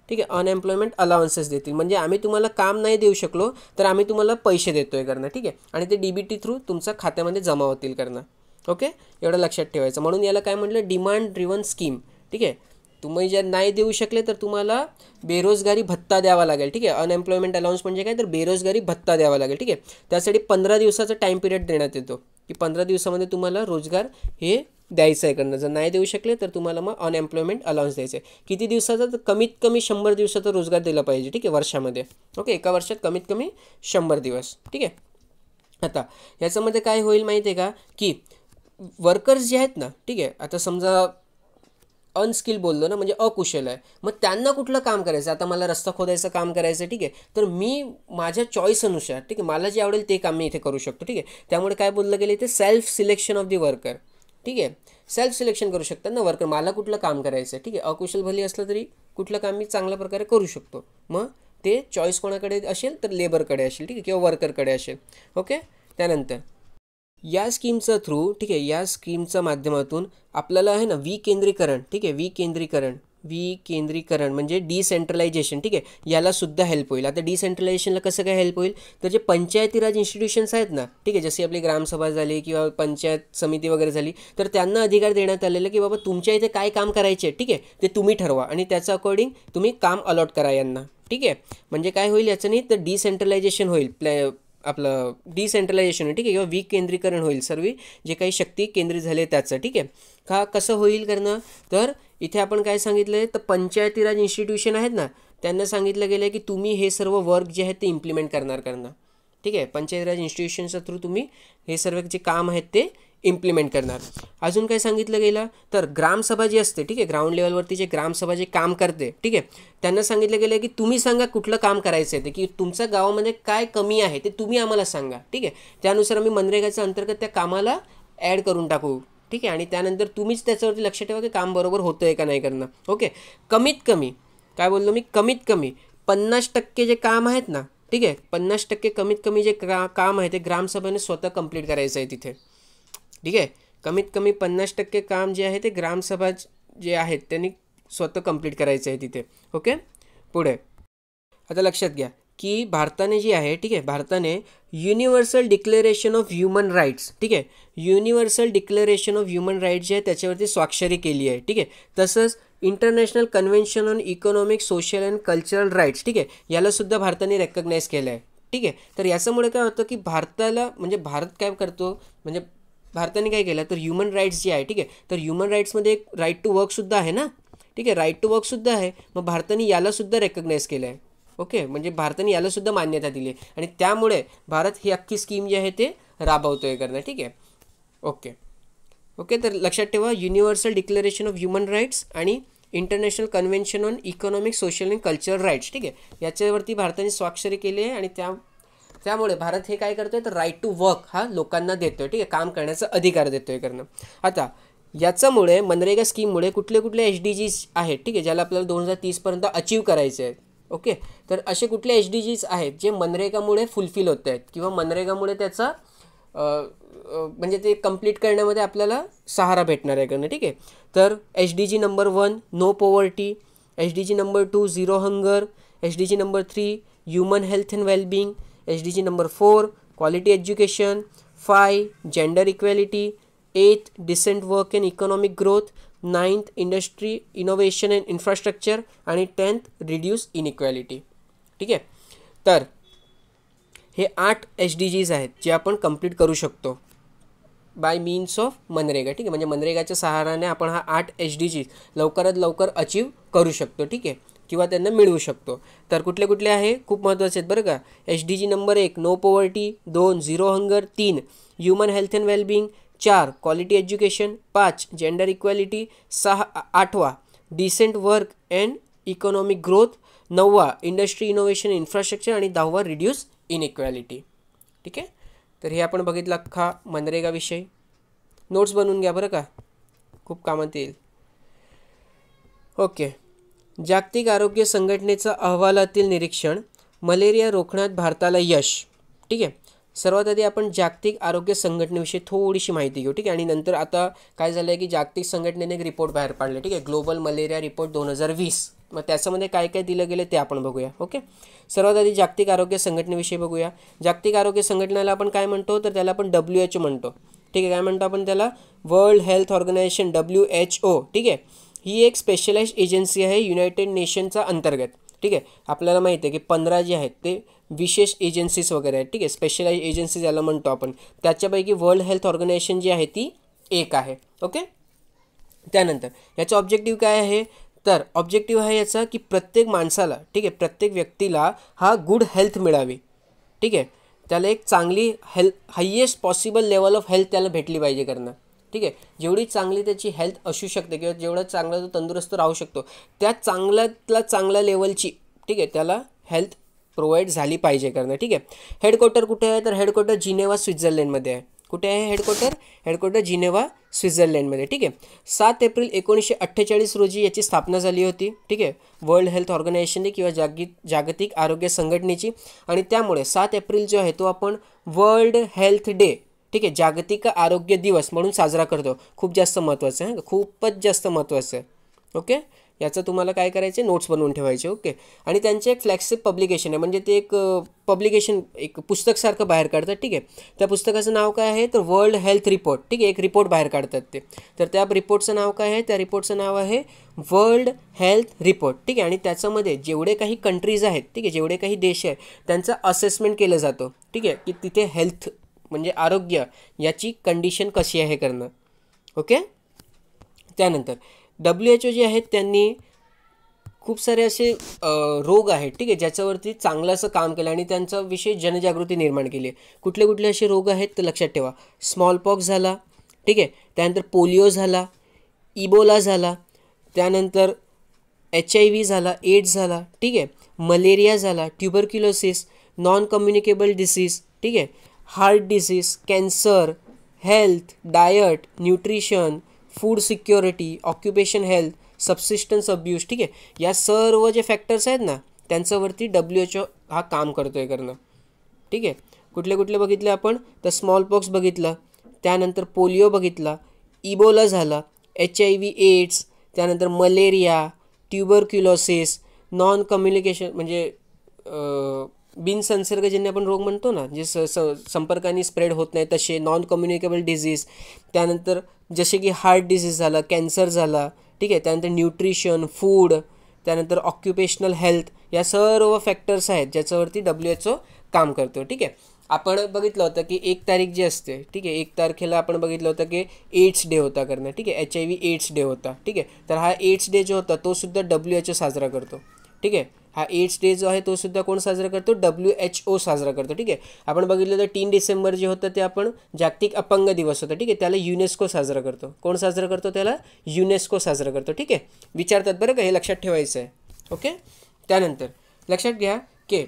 ठीक आहे, अनएम्प्लॉयमेंट अलाउन्सेस देतील, म्हणजे आम्ही तुम्हाला काम नाही देऊ शकलो तर आम्ही तुम्हाला पैसे देतोय करणं. ठीक आहे, आणि ते DBT थ्रू तुमच्या खात्यामध्ये जमा होतील करणं. ओके, एवढं लक्षात ठेवायचं. म्हणून याला काय म्हटलं, डिमांड ड्रिवन स्कीम. ठीक आहे, तुम्ही जर नाही देऊ शकले तर तुम्हाला बेरोजगारी भत्ता द्यावा लागेल. ठीक आहे, अनएम्प्लॉयमेंट अलाउन्स म्हणजे काय तर बेरोजगारी भत्ता द्यावा लागेल. ठीक आहे, त्यासाठी 15 दिवसाचा टाईम पिरियड देण्यात येतो की 15 दिवसामध्ये तुम्हाला रोजगार हे द्यायचं आहे करणं. जर नाही देऊ शकले तर तुम्हाला मग अनएम्प्लॉयमेंट अलाउन्स द्यायचं आहे. किती दिवसाचा तर कमीत कमी 100 दिवसाचा रोजगार दिला पाहिजे. ठीक आहे, वर्षामध्ये. ओके, एका वर्षात कमीत कमी 100 दिवस. ठीक आहे. आता याच्यामध्ये काय होईल माहिती आहे का की वर्कर्स जे आहेत ना, ठीक आहे, आता समजा अनस्किल बोललो ना, म्हणजे अकुशल आहे, मग त्यांना कुठलं काम करायचं. आता मला रस्ता खोदायचं काम करायचं, ठीक आहे, तर मी माझ्या चॉईस अनुसार, ठीक आहे, मला जे आवडेल ते काम मी इथे करू शकतो. ठीक आहे, त्यामुळे काय बोललं गेलं ते self selection of the worker. ठीक आहे, सेल्फ सिलेक्शन करू शकतात ना वर्कर, मला कुठलं काम करायचं आहे. ठीक आहे, अकुशल भली असलं तरी कुठलं काम मी चांगल्या प्रकारे करू शकतो. मग ते चॉईस कोणाकडे असेल तर लेबरकडे असेल, ठीक आहे, किंवा वर्करकडे असेल. ओके. त्यानंतर या स्कीमचा थ्रू, ठीक आहे, या स्कीमच्या माध्यमातून आपल्याला आहे ना विकेंद्रीकरण, ठीक आहे, विकेंद्रीकरण म्हणजे डिसेंट्रलायझेशन, ठीक आहे, याला सुद्धा हेल्प होईल. आता डिसेंट्रलायझेशनला कसं काय हेल्प होईल तर जे पंचायती राज इन्स्टिट्यूशन्स आहेत ना, ठीक आहे, जशी आपली ग्रामसभा झाली किंवा पंचायत समिती वगैरे झाली तर त्यांना अधिकार देण्यात आलेलं की बाबा तुमच्या इथे काय काम करायचे, ठीक आहे, ते तुम्ही ठरवा आणि त्याच्या अकॉर्डिंग तुम्ही काम अलॉट करा यांना. ठीक आहे, म्हणजे काय होईल याच्याने तर डिसेंट्रलायझेशन होईल, आपलं डिसेंट्रलायझेशन, ठीक आहे, किंवा विकेंद्रीकरण होईल. सर्व जे काही शक्ती केंद्रित झाले त्याचं. ठीक आहे, का कसं होईल करणं तर इथे आपण काय सांगितलं आहे तर पंचायती राज इन्स्टिट्यूशन आहेत ना त्यांना सांगितलं गेलं आहे की तुम्ही हे सर्व वर्क जे आहेत ते इम्प्लिमेंट करणं. ठीक आहे, पंचायती राज इन्स्टिट्यूशनच्या थ्रू तुम्ही हे सर्व जे काम आहेत ते इम्प्लिमेंट करणार. अजून काय सांगितलं गेलं तर ग्रामसभा जी असते, ठीक आहे, ग्राउंड लेवलवरती जे ग्रामसभा जे काम करते, ठीक आहे, त्यांना सांगितलं गेलं की तुम्ही सांगा कुठलं काम करायचं आहे ते, की तुमच्या गावामध्ये काय कमी आहे ते तुम्ही आम्हाला सांगा. ठीक आहे, त्यानुसार आम्ही मनरेगाच्या अंतर्गत त्या कामाला ॲड करून टाकू. ठीक आहे, आणि त्यानंतर तुम्हीच त्याच्यावरती लक्ष ठेवा की काम बरोबर होतं आहे का नाही करणं. ओके, कमीत कमी काय बोललो मी, कमीत कमी 50% जे काम आहेत ना, ठीक आहे, 50% कमीत कमी जे काम आहे ते ग्रामसभेने स्वतः कंप्लीट करायचं आहे तिथे. ठीक आहे, कमीत कमी 50% काम जे आहे ते ग्रामसभा जे आहेत त्यांनी स्वतः कंप्लीट करायचं आहे तिथे. ओके. पुढे आता लक्षात घ्या की भारताने जी आहे, ठीक आहे, भारताने universal declaration of human rights, ठीक आहे, universal declaration of human rights जे आहे त्याच्यावरती स्वाक्षरी केली आहे. ठीक आहे, तसंच international convention on economic, social and cultural rights, ठीक आहे, याला सुद्धा भारताने रेकग्नाईज केलं आहे. ठीक आहे. तर याच्यामुळे काय होतं की भारताला म्हणजे भारत काय करतो म्हणजे भारताने काय केलं तर ह्युमन राईट्स जे आहे, ठीक आहे, तर ह्युमन राईट्समध्ये एक राईट टू वर्कसुद्धा आहे ना, ठीक आहे, राईट टू वर्कसुद्धा आहे. मग भारताने यालासुद्धा रेकग्नाईज केलं आहे. ओके, म्हणजे भारताने यालासुद्धा मान्यता दिली आहे आणि त्यामुळे भारत ही अख्खी स्कीम जी आहे ते राबवतो आहे करणं. ठीक आहे. ओके ओके, तर लक्षात ठेवा universal declaration of human rights आणि international convention on economic social and cultural rights, ठीक आहे, याच्यावरती भारताने स्वाक्षरी केली आहे आणि त्यामुळे भारत हे काय करतोय तर राईट टू वर्क हा लोकांना देतोय, ठीक आहे, काम करण्याचा अधिकार देतोय करणं. आता याच्यामुळे मनरेगा स्कीममुळे कुठले कुठले HDGs आहेत, ठीक आहे, ज्याला आपल्याला 2030पर्यंत अचीव करायचे आहेत. ओके, तर असे कुठले HDGs आहेत जे मनरेगामुळे फुलफिल होत आहेत किंवा मनरेगामुळे त्याचा म्हणजे ते कंप्लीट करण्यामध्ये आपल्याला सहारा भेटणार आहे करणं. ठीक आहे, तर HDG number 1 no poverty, HDG number 2 zero hunger, HDG number 3 human health and wellbeing, HDG number 4 quality education, 5 gender equality, 8 decent work and economic growth, 9th industry innovation and infrastructure आणि 10th reduce inequality. ठीक आहे, तर हे 8 HDGs आहेत जे आपण complete करू शकतो बाय मीन्स ऑफ मनरेगा. ठीक आहे, म्हणजे मनरेगाच्या सहाऱ्याने आपण हा 8 HDGs लवकरात लवकर अचीव करू शकतो. ठीक आहे, किंवा त्यांना मिळवू शकतो. तर कुठले कुठले आहे खूप महत्त्वाचे आहेत बरं का. HDG number 1 no poverty, 2 zero hunger, 3 human health and wellbeing, 4 quality education, 5 gender equality, 8वा decent work and economic growth, 9वा इंडस्ट्री इनोव्हेशन इन्फ्रास्ट्रक्चर आणि 10वा रिड्यूस इनइक्वॅलिटी. ठीक आहे, तर हे आपण बघितलं अख्खा मनरेगाविषयी. नोट्स बनवून घ्या बरं का, खूप कामात येईल. ओके, जागतिक आरोग्य संघटनेचा अहवालातील निरीक्षण, मलेरिया रोखण्यात भारताला यश. ठीक आहे, सर्वात आधी आपण जागतिक आरोग्य संघटनेविषयी थोडीशी माहिती घेऊ. ठीक आहे, आणि नंतर आता काय झालं आहे की जागतिक संघटनेने एक रिपोर्ट बाहेर पाडले. ठीक आहे, ग्लोबल मलेरिया रिपोर्ट 2020. मग त्याच्यामध्ये काय काय दिलं गेलं ते आपण बघूया. ओके, सर्वात आधी जागतिक आरोग्य संघटनेविषयी बघूया. जागतिक आरोग्य संघटनेला आपण काय म्हणतो तर त्याला आपण WHO म्हणतो. ठीक आहे, काय म्हणतो आपण त्याला वर्ल्ड हेल्थ ऑर्गनायझेशन WHO. ठीक आहे, ही एक स्पेशलाइज्ड एजन्सी आहे युनायटेड नेशनचा अंतर्गत. ठीक आहे, आपल्याला माहिती आहे की 15 जे आहेत ते विशेष एजन्सीज वगैरे आहेत. ठीक आहे, स्पेशलाइज एजन्सी ज्याला म्हणतो आपण, त्याच्यापैकी वर्ल्ड हेल्थ ऑर्गनायझेशन जी आहे ती एक आहे. ओके, त्यानंतर याचा ऑब्जेक्टिव्ह काय आहे तर ऑब्जेक्टिव्ह आहे याचा की प्रत्येक माणसाला, ठीक आहे, प्रत्येक व्यक्तीला हा गुड हेल्थ मिळावी. ठीक आहे, त्याला एक चांगली health, highest possible level of health त्याला भेटली पाहिजे करणं. ठीक आहे, जेवढी चांगली त्याची हेल्थ असू शकते किंवा जेवढा चांगला तो तंदुरुस्त राहू शकतो त्या चांगल्यातला चांगल्या लेवलची, ठीक आहे, त्याला हेल्थ प्रोव्हाइड झाली पाहिजे करणं. ठीक आहे, हेडक्वार्टर कुठे आहे तर हेडक्वार्टर जिनेवा स्वित्झर्लंडमध्ये आहे. कुठे आहे हेडक्वार्टर जिनेवा स्वित्झर्लंडमध्ये. ठीक आहे, 7 एप्रिल 1948 रोजी याची स्थापना झाली होती. ठीक आहे, वर्ल्ड हेल्थ ऑर्गनायझेशनने किंवा जागतिक आरोग्य संघटनेची. आणि त्यामुळे 7 एप्रिल जो आहे तो आपण वर्ल्ड हेल्थ डे, ठीक आहे, जागतिक आरोग्य दिवस म्हणून साजरा करतो. खूप जास्त महत्त्वाचं आहे, खूपच जास्त महत्त्वाचं आहे. ओके, याचं तुम्हाला काय करायचे नोट्स बनवून ठेवायचे. ओके, आणि त्यांचे एक फ्लॅगशिप पब्लिकेशन आहे, म्हणजे ते एक पब्लिकेशन एक पुस्तकसारखं बाहेर काढतात. ठीक आहे, त्या पुस्तकाचं नाव काय आहे तर वर्ल्ड हेल्थ रिपोर्ट. ठीक आहे, एक रिपोर्ट बाहेर काढतात ते. तर त्या रिपोर्टचं नाव काय आहे, त्या रिपोर्टचं नाव आहे वर्ल्ड हेल्थ रिपोर्ट. ठीक आहे, आणि त्याच्यामध्ये जेवढे काही कंट्रीज आहेत, ठीक आहे, जेवढे काही देश आहेत त्यांचं असेसमेंट केलं जातं. ठीक आहे, की तिथे हेल्थ म्हणजे आरोग्य याची कंडिशन कशी आहे करणं. ओके, त्यानंतर WHO जे आहेत त्यांनी खूप सारे असे रोग आहेत, ठीक आहे, ज्याच्यावरती चांगलं असं काम केलं आणि त्यांचा विषयी जनजागृती निर्माण केली आहे. कुठले कुठले असे रोग आहेत तर लक्षात ठेवा. स्मॉलपॉक्स झाला, ठीक आहे, त्यानंतर पोलिओ झाला, इबोला झाला, त्यानंतर HIV झाला, एड्स झाला, ठीक आहे, मलेरिया झाला, ट्युबरक्युलोसिस, नॉन कम्युनिकेबल डिसीज, ठीक आहे, heart disease, cancer, health, diet, nutrition, food security, occupation health, subsistence abuse. ठीक आहे, या सर्व जे फॅक्टर्स आहेत ना त्यांच्यावरती WHO हा काम करतो आहे करणं. ठीक आहे, कुठले कुठले बघितले आपण तर स्मॉलपॉक्स बघितलं, त्यानंतर पोलिओ बघितला, इबोला झाला, HIV एड्स, त्यानंतर मलेरिया, ट्युबरक्युलोसिस, नॉन कम्युनिकेशन म्हणजे बिनसंसर्गजन्य आपण रोग म्हणतो ना, जे संपर्काने स्प्रेड होत नाही तसे नॉन कम्युनिकेबल डिझीज, त्यानंतर जसे की हार्ट डिसीज झाला, कॅन्सर झाला, ठीक आहे, त्यानंतर न्यूट्रिशन, फूड, त्यानंतर ऑक्युपेशनल हेल्थ, या सर्व फॅक्टर्स आहेत ज्याच्यावरती WHO काम करतो. ठीक आहे, आपण बघितलं होतं की 1 तारीख जी असते, ठीक आहे, 1 तारखेला आपण बघितलं होतं की एड्स डे होता करणं. ठीक आहे, HIV एड्स डे होता. ठीक आहे, तर हा एड्स डे जो होता तो सुद्धा WHO साजरा करतो. ठीक आहे, हा एड्स डे जो आहे तो सुद्धा कोण साजरा करतो? WHO साजरा करतो. ठीक आहे, आपण बघितलं तर 3 डिसेंबर जे होतं ते आपण जागतिक अपंग दिवस होता. ठीक आहे, त्याला युनेस्को साजरा करतो. कोण साजरा करतो त्याला? युनेस्को साजरा करतो. ठीक आहे, विचारतात बरं का, हे लक्षात ठेवायचं आहे. ओके, त्यानंतर लक्षात घ्या की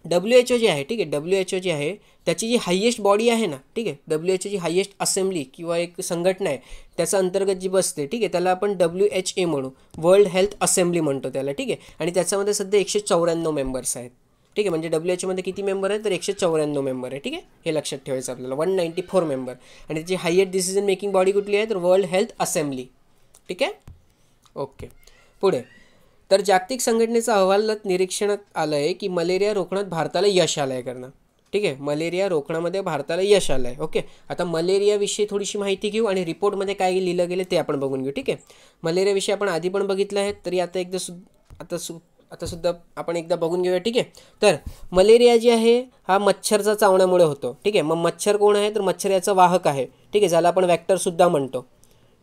WHO जे आहे, ठीक आहे, WHO जी आहे त्याची जी हायेस्ट बॉडी आहे ना, ठीक आहे, WHO ची हायेस्ट असेंब्ली किंवा एक संघटना आहे त्याचा अंतर्गत जी बसते, ठीक आहे, त्याला आपण WHA म्हणू, वर्ल्ड हेल्थ असेंब्ली म्हणतो त्याला. ठीक आहे, आणि त्याच्यामध्ये सध्या 194 मेंबर्स आहेत. ठीक आहे, म्हणजे WHO मध्ये किती मेंबर आहेत? तर 194 मेंबर आहे. ठीक आहे, हे लक्षात ठेवायचं आपल्याला, 194 मेंबर. आणि त्याची हायेस्ट डिसिजन मेकिंग बॉडी कुठली आहे? तर वर्ल्ड हेल्थ असेंब्ली. ठीक आहे, ओके. पुढे, तर जागतिक संघटनेचा अहवालात निरीक्षणात आलं आहे की मलेरिया रोखण्यात भारताला यश आलं आहे करणं. ठीक आहे, मलेरिया रोखण्यामध्ये भारताला यश आलं आहे. ओके, आता मलेरियाविषयी थोडीशी माहिती घेऊ आणि रिपोर्टमध्ये काय लिहिलं गेलं ते आपण बघून घेऊ. ठीक आहे, मलेरियाविषयी आपण आधी पण बघितलं आहे, तरी आता सुद्धा आपण एकदा बघून घेऊया. ठीक आहे, तर मलेरिया जी आहे हा मच्छरचा चावण्यामुळे होतो. ठीक आहे, मग मच्छर कोण आहे? तर मच्छर याचा वाहक आहे. ठीक आहे, ज्याला आपण व्हेक्टरसुद्धा म्हणतो.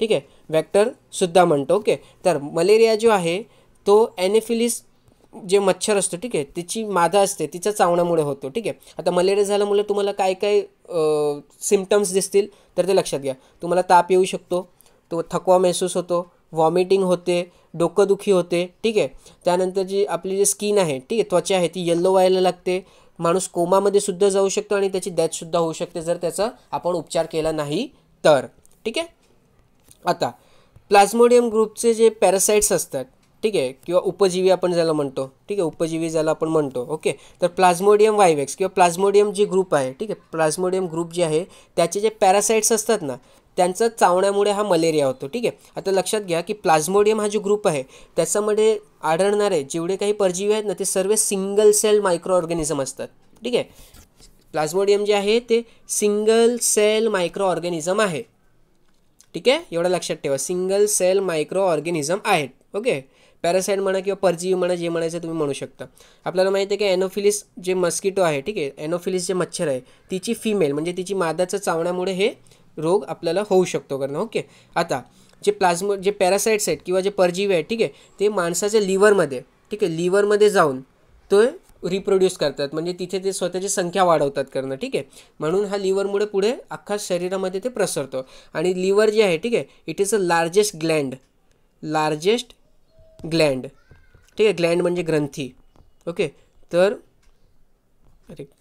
ठीक आहे, व्हेक्टरसुद्धा म्हणतो. ओके, तर मलेरिया जो आहे तो ॲनोफिलीस जे मच्छर असतो, ठीक आहे, त्याची मादा असते तिच्या चावण्यामुळे होतो. ठीक आहे, आता मलेरिया झाल्यामुळे तुम्हाला काय काय सिम्पटम्स दिसतील तर ते लक्षात घ्या. तुम्हाला ताप येऊ शकतो, तो थकवा महसूस होतो, वॉमिटिंग होते, डोकंदुखी होते. ठीक आहे, त्यानंतर जी आपली जी स्किन आहे, ठीक आहे, त्वचा आहे ती येल्लो व्हायला लागते. माणूस कोमामध्ये सुद्धा जाऊ शकतो आणि त्याची डेथसुद्धा होऊ शकते जर त्याचा आपण उपचार केला नाही तर. ठीक आहे, आता प्लाझ्मोडियम ग्रुपचे जे पॅरासाइट्स असतात, ठीक आहे, किंवा उपजीवी आपण ज्याला म्हणतो, ठीक आहे, उपजीवी ज्याला आपण म्हणतो. ओके, तर प्लाझ्मोडियम वायवेक्स किंवा प्लाझ्मोडियम जे ग्रुप आहे, ठीक आहे, प्लाझ्मोडियम ग्रुप जे आहे त्याचे जे पॅरासाइट्स असतात ना त्यांचं चावण्यामुळे हा मलेरिया होतो. ठीक आहे, आता लक्षात घ्या की प्लाझ्मोडियम हा जो ग्रुप आहे त्याच्यामध्ये आढळणारे जेवढे काही परजीवी आहेत ना ते सर्व सिंगल सेल मायक्रो ऑर्गॅनिझम असतात. ठीक आहे, प्लाझ्मोडियम जे आहे ते सिंगल सेल मायक्रो ऑर्गॅनिझम आहे. ठीक आहे, एवढं लक्षात ठेवा, सिंगल सेल मायक्रो ऑर्गॅनिझम आहेत. ओके, पॅरासाइट म्हणा किंवा परजीवी म्हणा, जे म्हणायचं तुम्ही म्हणू शकता. आपल्याला माहिती आहे की ॲनोफिलिस जे मस्किटो आहे, ठीक आहे, ॲनोफिलिस जे मच्छर आहे तिची फिमेल म्हणजे तिची मादाचं चावण्यामुळे हे रोग आपल्याला होऊ शकतो करणं. ओके, आता जे पॅरासाइट्स आहेत किंवा जे परजीवी आहेत, ठीक आहे, ते माणसाच्या लिव्हरमध्ये, ठीक आहे, लिव्हरमध्ये जाऊन तो रिप्रोड्यूस करतात, म्हणजे तिथे ते स्वतःची संख्या वाढवतात करणं. ठीक आहे, म्हणून हा लिव्हरमुळे पुढे अख्खा शरीरामध्ये ते प्रसरतो. आणि लिव्हर जे आहे, ठीक आहे, it is a largest Gland. ठीक आहे, ग्लँड म्हणजे ग्रंथी. ओके, तर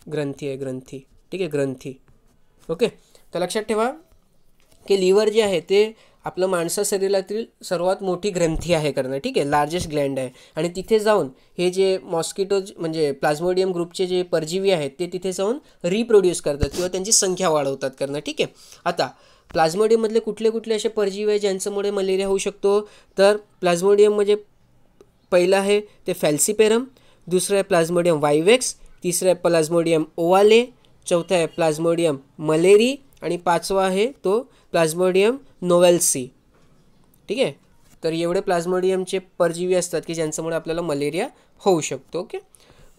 ग्रंथी. ठीक आहे, ग्रंथी. ओके, तर लक्षात ठेवा की लिव्हर जे आहे ते आपलं माणसा शरीरातील सर्वात मोठी ग्रंथी आहे करणं. ठीक आहे, लार्जेस्ट ग्लँड आहे आणि तिथे जाऊन हे जे मॉस्किटो म्हणजे प्लाझ्मोडियम ग्रुपचे जे परजीवी आहेत ते तिथे जाऊन रिप्रोड्यूस करतात किंवा त्यांची संख्या वाढवतात करणं. ठीक आहे, आता प्लाझ्मोडियममधले कुठले असे परजीवी आहे ज्यांच्यामुळे मलेरिया होऊ शकतो? तर प्लाझ्मोडियम म्हणजे पहिलं आहे ते फॅल्सिपेरम, दुसरं आहे प्लाझ्मोडियम वायवेक्स, तिसरं आहे प्लाझ्मोडियम ओवाले, चौथा आहे प्लाझ्मोडियम मलेरी आणि पाचवा आहे तो प्लाझ्मोडियम नोवेल्सी. ठीक आहे, तर एवढे प्लाझ्मोडियमचे परजीवी असतात की ज्यांच्यामुळे आपल्याला मलेरिया होऊ शकतो. ओके,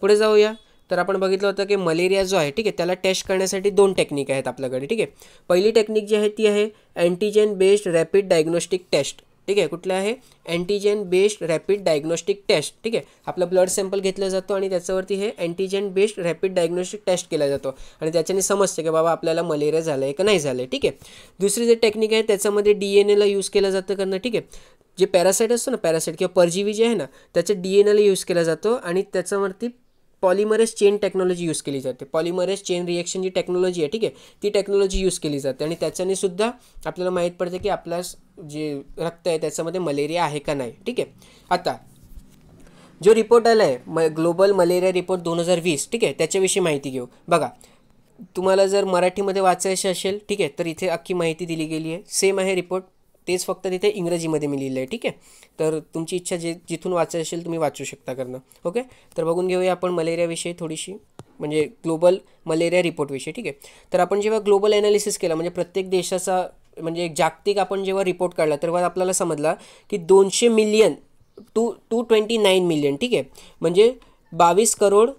पुढे जाऊया. तर आपण बघितलं होतं की मलेरिया जो आहे, ठीक आहे, त्याला टेस्ट करण्यासाठी 2 टेक्निक आहेत आपल्याकडे. ठीक आहे, पहिली टेक्निक जी आहे ती आहे antigen based rapid diagnostic test. ठीक आहे, कुठलं आहे? Antigen based rapid diagnostic test. ठीक आहे, आपला ब्लड सॅम्पल घेतला जातो आणि त्याच्यावरती हे antigen based rapid diagnostic test केला जातो आणि त्याच्याने समजते की बाबा आपल्याला मलेरिया झालं आहे का नाही झालं आहे. ठीक आहे, दुसरी जे टेक्निक आहे त्याच्यामध्ये DNA यूज केलं जातं करणं. ठीक आहे, जे पॅरासाइट असतो ना, पॅरासाइट किंवा परजीवी जे आहे ना त्याचं DNA यूज केला जातो आणि त्याच्यावरती पॉलिमरेज चेन टेक्नॉलॉजी यूज केली जाते. पॉलिमरेज चेन रिएक्शन जी टेक्नॉलॉजी आहे, ठीक आहे, ती टेक्नॉलॉजी यूज केली जाते आणि त्याच्याने सुद्धा आपल्याला माहीत पडते की आपला जे रक्त आहे त्याच्यामध्ये मलेरिया आहे का नाही. ठीक आहे, आता जो रिपोर्ट आला आहे ग्लोबल मलेरिया रिपोर्ट 2020, ठीक आहे, त्याच्याविषयी माहिती घेऊ. बघा, तुम्हाला जर मराठीमध्ये वाचायचं असेल, ठीक आहे, तर इथे अख्खी माहिती दिली गेली आहे. सेम आहे रिपोर्ट, तेच फक्त तिथे इंग्रजीमध्ये मी लिहिलं आहे. ठीक आहे, तर तुमची इच्छा जिथून वाचायचं असेल तुम्ही वाचू शकता करणं. ओके, तर बघून घेऊया आपण मलेरियाविषयी थोडीशी, म्हणजे ग्लोबल मलेरिया रिपोर्टविषयी. ठीक आहे, तर आपण जेव्हा ग्लोबल ॲनालिसिस केला म्हणजे प्रत्येक देशाचा म्हणजे एक जागतिक आपण जेव्हा रिपोर्ट काढला तेव्हा आपल्याला समजला की 200 मिलियन टू 29 मिलियन, ठीक आहे, म्हणजे 22 करोड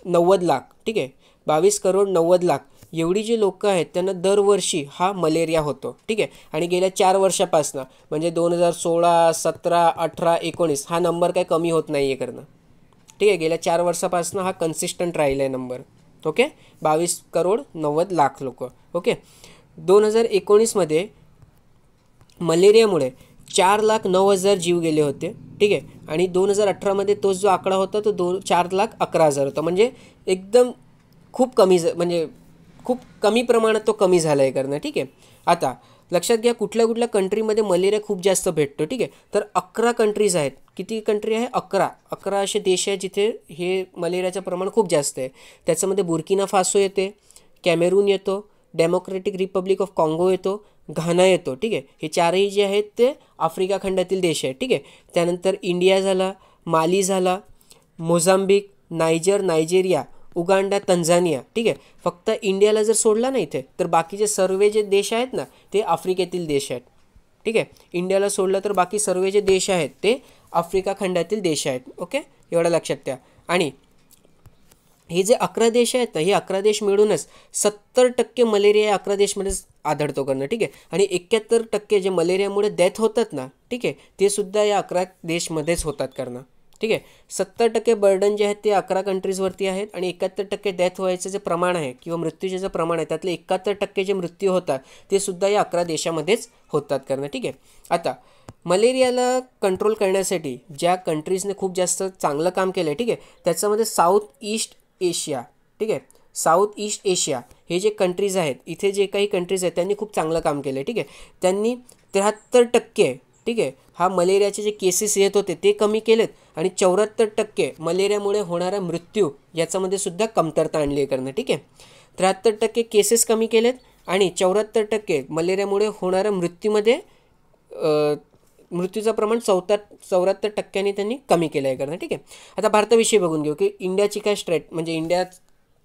90 लाख, ठीक आहे, 22,90,00,000 एवढी जी लोकं आहेत त्यांना दरवर्षी हा मलेरिया होतो, ठीक आहे. आणि गेल्या 4 वर्षापासनं म्हणजे 2016, 17, 18, 19 हा नंबर काही कमी होत नाही आहे करणं, ठीक आहे. गेल्या 4 वर्षापासून हा कन्सिस्टंट राहिला आहे नंबर. ओके, 22,90,00,000 लोक. ओके, 2019मध्ये मलेरियामुळे 4,09,000 जीव गेले होते, ठीक आहे. आणि 2018मध्ये तोच जो आकडा होता तो 4,11,000 होता. म्हणजे एकदम खूप कमी म्हणजे खूप कमी प्रमाणात तो कमी झाला आहे करणं, ठीक आहे. आता लक्षात घ्या कुठल्या कुठल्या कंट्रीमध्ये मलेरिया खूप जास्त भेटतो, ठीक आहे. तर 11 कंट्रीज आहेत. किती कंट्री आहे? 11 असे देश आहेत जिथे हे मलेरियाचं प्रमाण खूप जास्त आहे. त्याच्यामध्ये बुर्किना फासो येते, कॅमेरून येतो, डेमोक्रॅटिक रिपब्लिक ऑफ काँगो येतो, घाना येतो, ठीक आहे. हे चारही जे आहेत ते आफ्रिका खंडातील देश आहेत, ठीक आहे. त्यानंतर इंडिया झाला, माली झाला, मोझांबिक, नायजेरिया, उगांडा, तंझानिया, ठीक आहे. फक्त इंडियाला जर सोडला ना इथे तर बाकीचे सर्व जे देश आहेत ना ते आफ्रिकेतील देश आहेत, ठीक आहे. इंडियाला सोडलं तर बाकी सर्व जे देश आहेत ते आफ्रिका खंडातील देश आहेत. ओके, एवढं लक्षात ठेवा. आणि हे जे 11 देश आहेत ना हे 11 देश मिळूनच 70% मलेरिया या 11 देशमध्येच आढळतो करणं, ठीक आहे. आणि 71% जे मलेरियामुळे डेथ होतात ना, ठीक आहे, ते सुद्धा या 11 देशमध्येच होतात करणं, ठीक आहे. 70% बर्डन जे आहेत ते 11 कंट्रीजवरती आहेत आणि 71% डेथ व्हायचं जे प्रमाण आहे किंवा मृत्यूचे जे प्रमाण आहे त्यातले 71% जे मृत्यू होतात ते सुद्धा या 11 देशामध्येच होतात करणं, ठीक आहे. आता मलेरियाला कंट्रोल करण्यासाठी ज्या कंट्रीजने खूप जास्त चांगलं काम केलं आहे, ठीक आहे, त्याच्यामध्ये साऊथ ईस्ट एशिया, ठीक आहे, साऊथ ईस्ट एशिया हे जे कंट्रीज आहेत इथे जे काही कंट्रीज आहेत त्यांनी खूप चांगलं काम केलं आहे, ठीक आहे. त्यांनी 73%, ठीक आहे, हा मलेरियाचे जे केसेस येत होते ते कमी केलेत आणि 74% मलेरियामुळे होणारा मृत्यू याच्यामध्ये सुद्धा कमतरता आणली आहे करणं, ठीक आहे. 73% केसेस कमी केलेत आणि 74% मलेरियामुळे होणाऱ्या मृत्यूमध्ये मृत्यूचं प्रमाण 74% त्यांनी कमी केलं आहे करणं, ठीक आहे. आता भारताविषयी बघून घेऊ की इंडियाची काय म्हणजे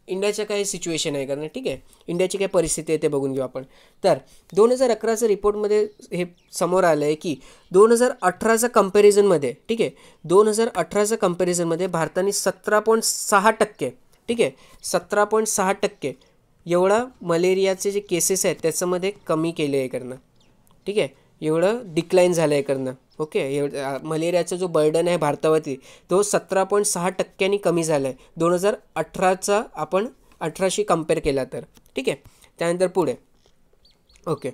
इंडियाच्या काय सिच्युएशन आहे करणं, ठीक आहे. इंडियाची काय परिस्थिती आहे ते बघून घेऊ आपण. तर 2011च्या रिपोर्टमध्ये हे समोर आलं आहे की 2018च्या कंपॅरिझनमध्ये, ठीक आहे, 2018च्या कंपॅरिझनमध्ये भारताने 17.6%, ठीक आहे, 17.6% एवढा मलेरियाचे जे केसेस आहेत त्याच्यामध्ये कमी केले आहे करणं, ठीक आहे. एवढं डिक्लाईन झालं आहे करणं. ओके, मलेरियाचा जो बर्डन आहे भारतावरती तो 17.6% कमी झाला आहे 2018चा आपण 18शी कम्पेअर केला तर, ठीक आहे. त्यानंतर पुढे ओके,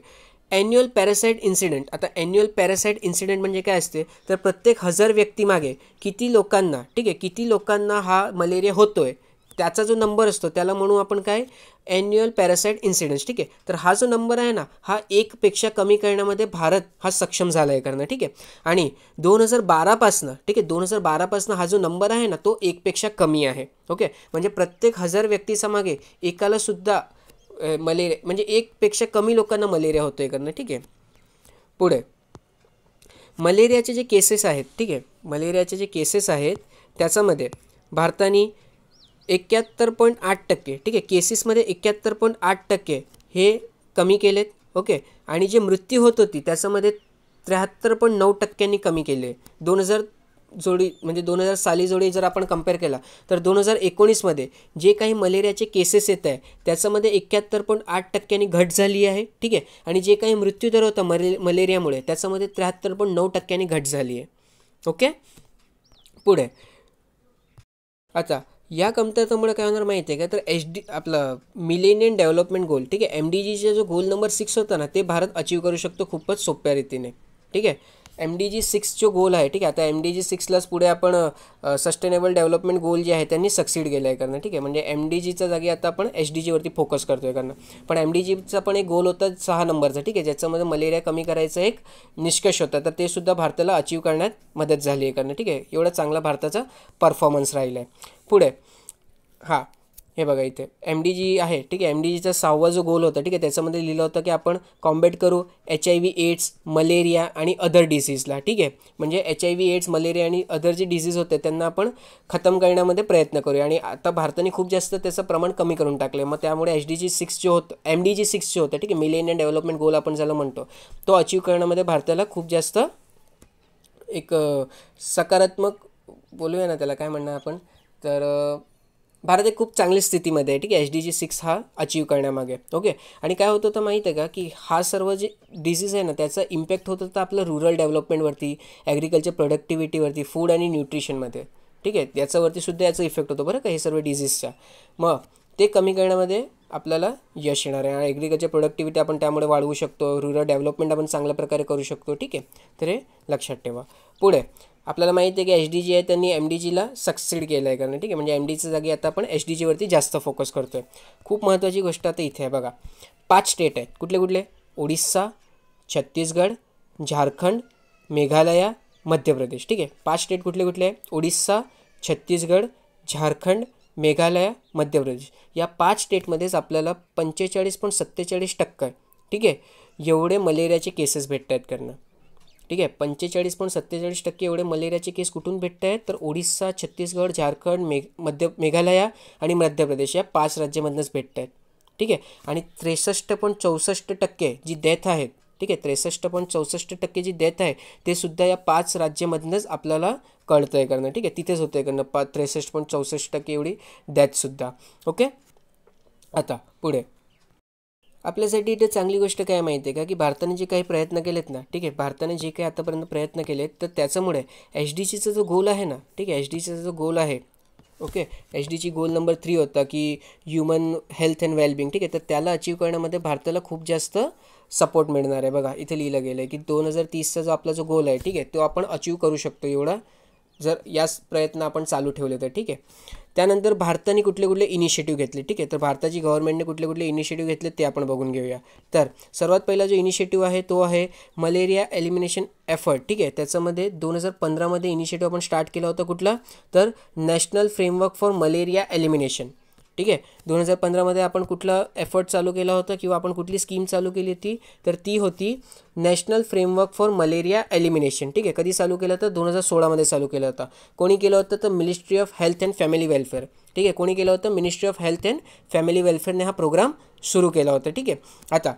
ॲन्युअल पॅरासाईट इन्सिडेंट. आता ॲन्युअल पॅरासाईट इन्सिडेंट म्हणजे काय असते तर प्रत्येक 1000 व्यक्तीमागे किती लोकांना, ठीक आहे, किती लोकांना हा मलेरिया होतो आहे त्याचा जो नंबर असतो त्याला म्हणू आपण काय ॲन्युअल पॅरासाईट इन्सिडेंट्स, ठीक आहे. तर हा जो नंबर आहे ना हा 1पेक्षा कमी करण्यामध्ये भारत हा सक्षम झाला आहे करणं, ठीक आहे. आणि 2012पासनं, ठीक आहे, 2012पासनं हा जो नंबर आहे ना तो 1पेक्षा कमी आहे. ओके, म्हणजे प्रत्येक 1000 व्यक्तीचा मागे एकाला सुद्धा मलेरिया म्हणजे 1पेक्षा कमी लोकांना मलेरिया होतो आहे करणं, ठीक आहे. पुढे मलेरियाचे जे केसेस आहेत, ठीक आहे, मलेरियाचे जे केसेस आहेत त्याच्यामध्ये भारताने 71.8%, ठीक आहे, केसेसमध्ये 71.8% हे कमी केलेत. ओके, आणि जे मृत्यू होत होती त्याच्यामध्ये 73.9% कमी केले. 2000 जोडी म्हणजे 2000 साली जोडी जर आपण कम्पेअर केला तर 2019मध्ये जे काही मलेरियाचे केसेस येत आहे त्याच्यामध्ये 71.8% घट झाली आहे, ठीक आहे. आणि जे काही मृत्यूदर होता मलेरियामुळे त्याच्यामध्ये 73.9% घट झाली आहे. ओके, पुढे आता या कमतरतेमुळे काय होणार माहिती आहे का तर आपलं मिलेनियम डेव्हलपमेंट गोल, ठीक आहे, MDGचा जो गोल नंबर 6 होता ना ते भारत अचीव करू शकतो खूपच सोप्या रीतीने, ठीक आहे. MDG 6 जो गोल आहे, ठीक आहे, आता MDG 6लाच पुढे आपण सस्टेनेबल डेव्हलपमेंट गोल जे आहे त्यांनी सक्सीड केलं आहे करणं, ठीक आहे. म्हणजे MDGच्या जागी आता आपण SDGवरती फोकस करतो आहे करणं. पण MDGचा पण एक गोल होता 6 नंबरचा, ठीक आहे, ज्याच्यामध्ये मलेरिया कमी करायचा एक निष्कर्ष होता तर ते सुद्धा भारताला अचीव करण्यात मदत झाली आहे करणं, ठीक आहे. एवढा चांगला भारताचा परफॉर्मन्स राहिला आहे. पुढे हां हे बघा इथे MDG आहे, ठीक आहे, MDGचा 6वा जो गोल होता, ठीक आहे, त्याच्यामध्ये लिहिलं होतं की आपण कॉम्बॅट करू HIV एड्स, मलेरिया आणि अदर डिसीजला, ठीक आहे. म्हणजे HIV एड्स, मलेरिया आणि अदर जे डिसीज होते त्यांना आपण खतम करण्यामध्ये प्रयत्न करूया. आणि आता भारताने खूप जास्त त्याचं प्रमाण कमी करून टाकलं आहे. मग त्यामुळे MDG 6 जे होतं, ठीक आहे, मिलेनियम डेव्हलपमेंट गोल आपण ज्याला म्हणतो तो अचीव करण्यामध्ये भारताला खूप जास्त एक सकारात्मक बोलूया ना त्याला काय म्हणणार आपण तर भारत एक खूप चांगली स्थितीमध्ये आहे, ठीक आहे, SDG 6 हा अचीव करण्यामागे. ओके. आणि काय होत होतं माहीत आहे का, की हा सर्व जे डिसीज आहे ना त्याचा इम्पॅक्ट होत होता आपलं रुरल डेव्हलपमेंटवरती, ॲग्रिकल्चर प्रोडक्टिव्हिटीवरती, फूड आणि न्यूट्रिशनमध्ये. ठीक आहे, याच्यावरती सुद्धा याचा इफेक्ट होतो बरं का, हे सर्व डिझीजचा. मग ते कमी करण्यामध्ये आपल्याला यश येणार आहे. ॲग्रिकल्चर प्रोडक्टिव्हिटी आपण त्यामुळे वाढवू शकतो, रुरल डेव्हलपमेंट आपण चांगल्या प्रकारे करू शकतो. ठीक आहे, तर हे लक्षात ठेवा. पुढे आपल्याला माहिती आहे की SDG आहे त्यांनी MDGला सक्सीड केलं आहे कारण, ठीक आहे, म्हणजे MDच्या जागी आता आपण SDGवरती जास्त फोकस करतो आहे. खूप महत्त्वाची गोष्ट आता इथे आहे बघा, 5 स्टेट आहेत. कुठले कुठले? ओडिसा, छत्तीसगड, झारखंड, मेघालया, मध्य प्रदेश. ठीक आहे, 5 स्टेट कुठले कुठले आहे? ओडिसा, छत्तीसगड, झारखंड, मेघालया, मध्य प्रदेश. या 5 स्टेटमध्येच आपल्याला 45.47% आहे, ठीक आहे, एवढे मलेरियाचे केसेस भेटत आहेत करणं. ठीक आहे, 45.47% एवढे मलेरियाचे केस कुठून भेटत आहेत? तर ओडिसा, छत्तीसगड, झारखंड, मेघालया आणि मध्य प्रदेश या 5 राज्यामधूनच भेटत आहेत. ठीक आहे, आणि 63.64% जी डेथ आहेत, ठीक आहे, 63.64% जी डेथ आहे ते सुद्धा या 5 राज्यामधूनच आपल्याला कळतं आहे करणं. ठीक आहे, तिथेच होतं आहे करणं 63.64% एवढी डेथसुद्धा. ओके. आता पुढे आपल्यासाठी इथे चांगली गोष्ट काय माहिती आहे का, की भारताने जे काही प्रयत्न केलेत ना, ठीक आहे, भारताने जे काही आतापर्यंत प्रयत्न केलेत तर त्याच्यामुळे SDGचा जो गोल आहे ना, ठीक आहे, SDGचा जो गोल आहे, ओके, SDG गोल नंबर 3 होता की ह्युमन हेल्थ अँड वेलबिंग. ठीक आहे, तर त्याला अचीव करण्यामध्ये भारताला खूप जास्त सपोर्ट मिळणार आहे. बघा इथे लिहिलं गेलं आहे की 2030चा जो आपला जो गोल आहे, ठीक आहे, तो आपण अचीव करू शकतो एवढा, जर याच प्रयत्न आपण चालू ठेवले तर. ठीक आहे, त्यानंतर भारताने कुठले कुठले इनिशिएटिव्ह घेतले, ठीक आहे, तर भारताची गव्हर्नमेंटने कुठले कुठले इनिशिएटिव्ह घेतले ते आपण बघून घेऊया. तर सर्वात पहिला जो इनिशिएटिव्ह आहे तो आहे मलेरिया एलिमिनेशन एफर्ट. ठीक आहे, त्याच्यामध्ये 2015मध्ये इनिशिएटिव्ह आपण स्टार्ट केला होता कुठला? तर national framework for malaria elimination. ठीक आहे, 2015मध्ये आपण कुठला एफर्ट चालू केला होता किंवा आपण कुठली स्कीम चालू केली होती? तर ती होती national framework for malaria elimination. ठीक आहे, कधी चालू केलं होतं? 2016मध्ये चालू केलं होतं. कोणी केलं होतं? तर ministry of health and family welfare. ठीक आहे, कोणी केलं होतं? Ministry of health and family वेलफेअरने हा प्रोग्राम सुरू केला होता. ठीक आहे, आता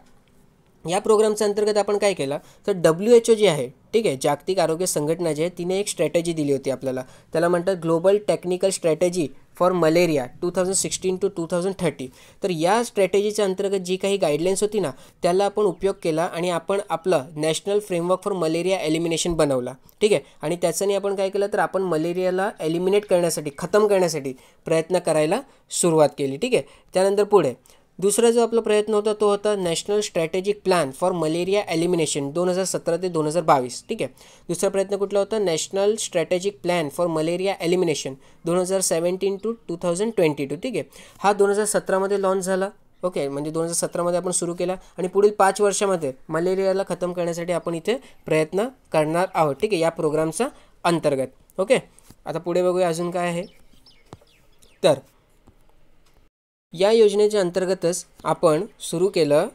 या प्रोग्रामच्या अंतर्गत आपण काय केलं तर WHO जी आहे, ठीक आहे, जागतिक आरोग्य संघटना जी आहे तिने एक स्ट्रॅटेजी दिली होती आपल्याला, त्याला म्हणतात global technical strategy for malaria 2016 to 2030. तर या स्ट्रॅटेजीच्या अंतर्गत जी काही गाईडलाईन्स होती ना त्याला आपण उपयोग केला आणि आपण आपलं national framework for malaria elimination बनवला. ठीक आहे, आणि त्याच्याने आपण काय केलं तर आपण मलेरियाला एलिमिनेट करण्यासाठी, खतम करण्यासाठी प्रयत्न करायला सुरुवात केली. ठीक आहे, त्यानंतर पुढे दुसरा जो आपला प्रयत्न होता तो होता national strategic plan for malaria elimination 2017 ते 2022. ठीक आहे, दुसरा प्रयत्न कुठला होता? National strategic plan for malaria elimination 2017 to 2022. ठीक आहे, हा 2017मध्ये लॉन्च झाला. ओके, म्हणजे 2017मध्ये आपण सुरू केला आणि पुढील 5 वर्षामध्ये मलेरियाला खतम करण्यासाठी आपण इथे प्रयत्न करणार आहोत. ठीक आहे, या प्रोग्रामचा अंतर्गत. ओके, आता पुढे बघूया अजून काय आहे. तर या योजनेच्या अंतर्गतच आपण सुरू केलं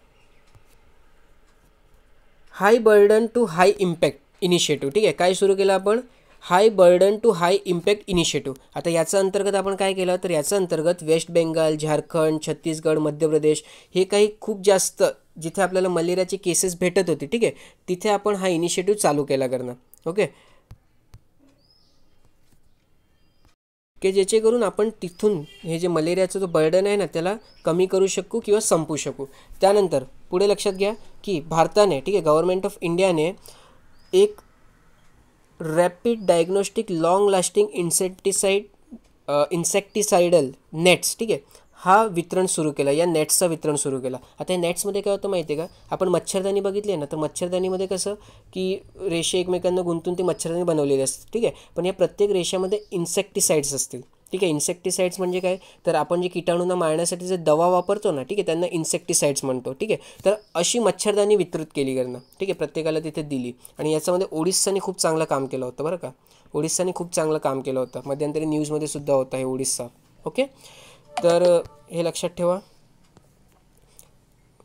high burden to high impact initiative. ठीक आहे, काय सुरू केलं आपण? High burden to high impact initiative. आता याचा अंतर्गत आपण काय केलं तर याचा अंतर्गत वेस्ट बेंगाल, झारखंड, छत्तीसगड, मध्य प्रदेश हे काही खूप जास्त जिथे आपल्याला मलेरियाचे केसेस भेटत होते, ठीक आहे, तिथे आपण हा इनिशिएटिव्ह चालू केला करणं. ओके, की ज्याचेकरून आपण तिथून हे जे मलेरियाचं जो बर्डन आहे ना त्याला कमी करू शकू किंवा संपू शकू. त्यानंतर पुढे लक्षात घ्या की भारताने, ठीक आहे, गव्हर्नमेंट ऑफ इंडियाने एक rapid diagnostic long lasting insecticidal nets, ठीक आहे, हा वितरण सुरू केला, या नेट्सचा वितरण सुरू केला. आता या नेट्समध्ये काय होतं माहिती आहे का, आपण मच्छरदाणी बघितली आहे ना, तर मच्छरदाणीमध्ये कसं की रेषे एकमेकांना गुंतून ती मच्छरदाणी बनवलेली असते. ठीक आहे, पण या प्रत्येक रेषामध्ये इन्सेक्टिसाइड्स असतील. ठीक आहे, इन्सेक्टिसाइड्स म्हणजे काय तर आपण जे किटाणूंना मारण्यासाठी जे दवा वापरतो ना, ठीक आहे, त्यांना इन्सेक्टिसाइड्स म्हणतो. ठीक आहे, तर अशी मच्छरदाणी वितरित केली करणं, ठीक आहे, प्रत्येकाला तिथे दिली. आणि याच्यामध्ये ओडिसाने खूप चांगलं काम केलं होतं बरं का, ओडिसाने खूप चांगलं काम केलं होतं, मध्यंतरी न्यूजमध्ये सुद्धा होता हे ओडिसा. ओके, तर हे लक्षात ठेवा.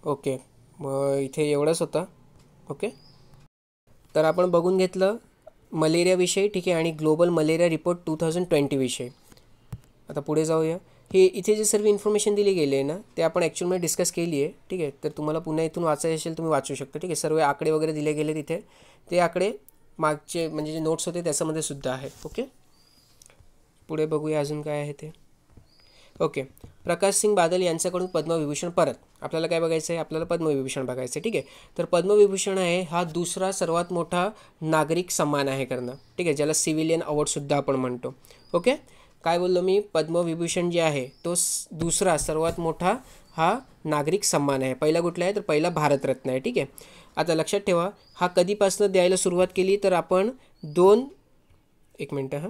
ओके, मग इथे एवढंच होतं. ओके, तर आपण बघून घेतलं मलेरियाविषयी, ठीक आहे, आणि ग्लोबल मलेरिया रिपोर्ट 2020 विषयी. आता पुढे जाऊया. हे इथे जे सर्व इन्फॉर्मेशन दिली गेली आहे ना ते आपण ॲक्च्युअलमध्ये डिस्कस केली आहे. ठीक आहे, तर तुम्हाला पुन्हा इथून वाचायचं असेल तुम्ही वाचू शकता. ठीक आहे, सर्व आकडे वगैरे दिले गेले तिथे, ते आकडे मागचे म्हणजे जे नोट्स होते त्याच्यामध्ये सुद्धा आहे. ओके, पुढे बघूया अजून काय आहे ते. ओके. प्रकाश सिंग बादल यांच्याकडून पद्मविभूषण परत. आपल्याला काय बघायचं आहे? आपल्याला पद्मविभूषण बघायचं आहे. ठीक आहे. तर पद्मविभूषण आहे हा दुसरा सर्वात मोठा नागरिक सन्मान आहे करणं. ठीक आहे, ज्याला सिव्हिलियन अवॉर्डसुद्धा आपण म्हणतो. ओके. काय बोललो मी? पद्मविभूषण जे आहे तो दुसरा सर्वात मोठा हा नागरिक सन्मान आहे. पहिला कुठला आहे? तर पहिला भारतरत्न आहे. ठीक आहे. आता लक्षात ठेवा, हा कधीपासून द्यायला सुरुवात केली तर आपण एक मिनटं हां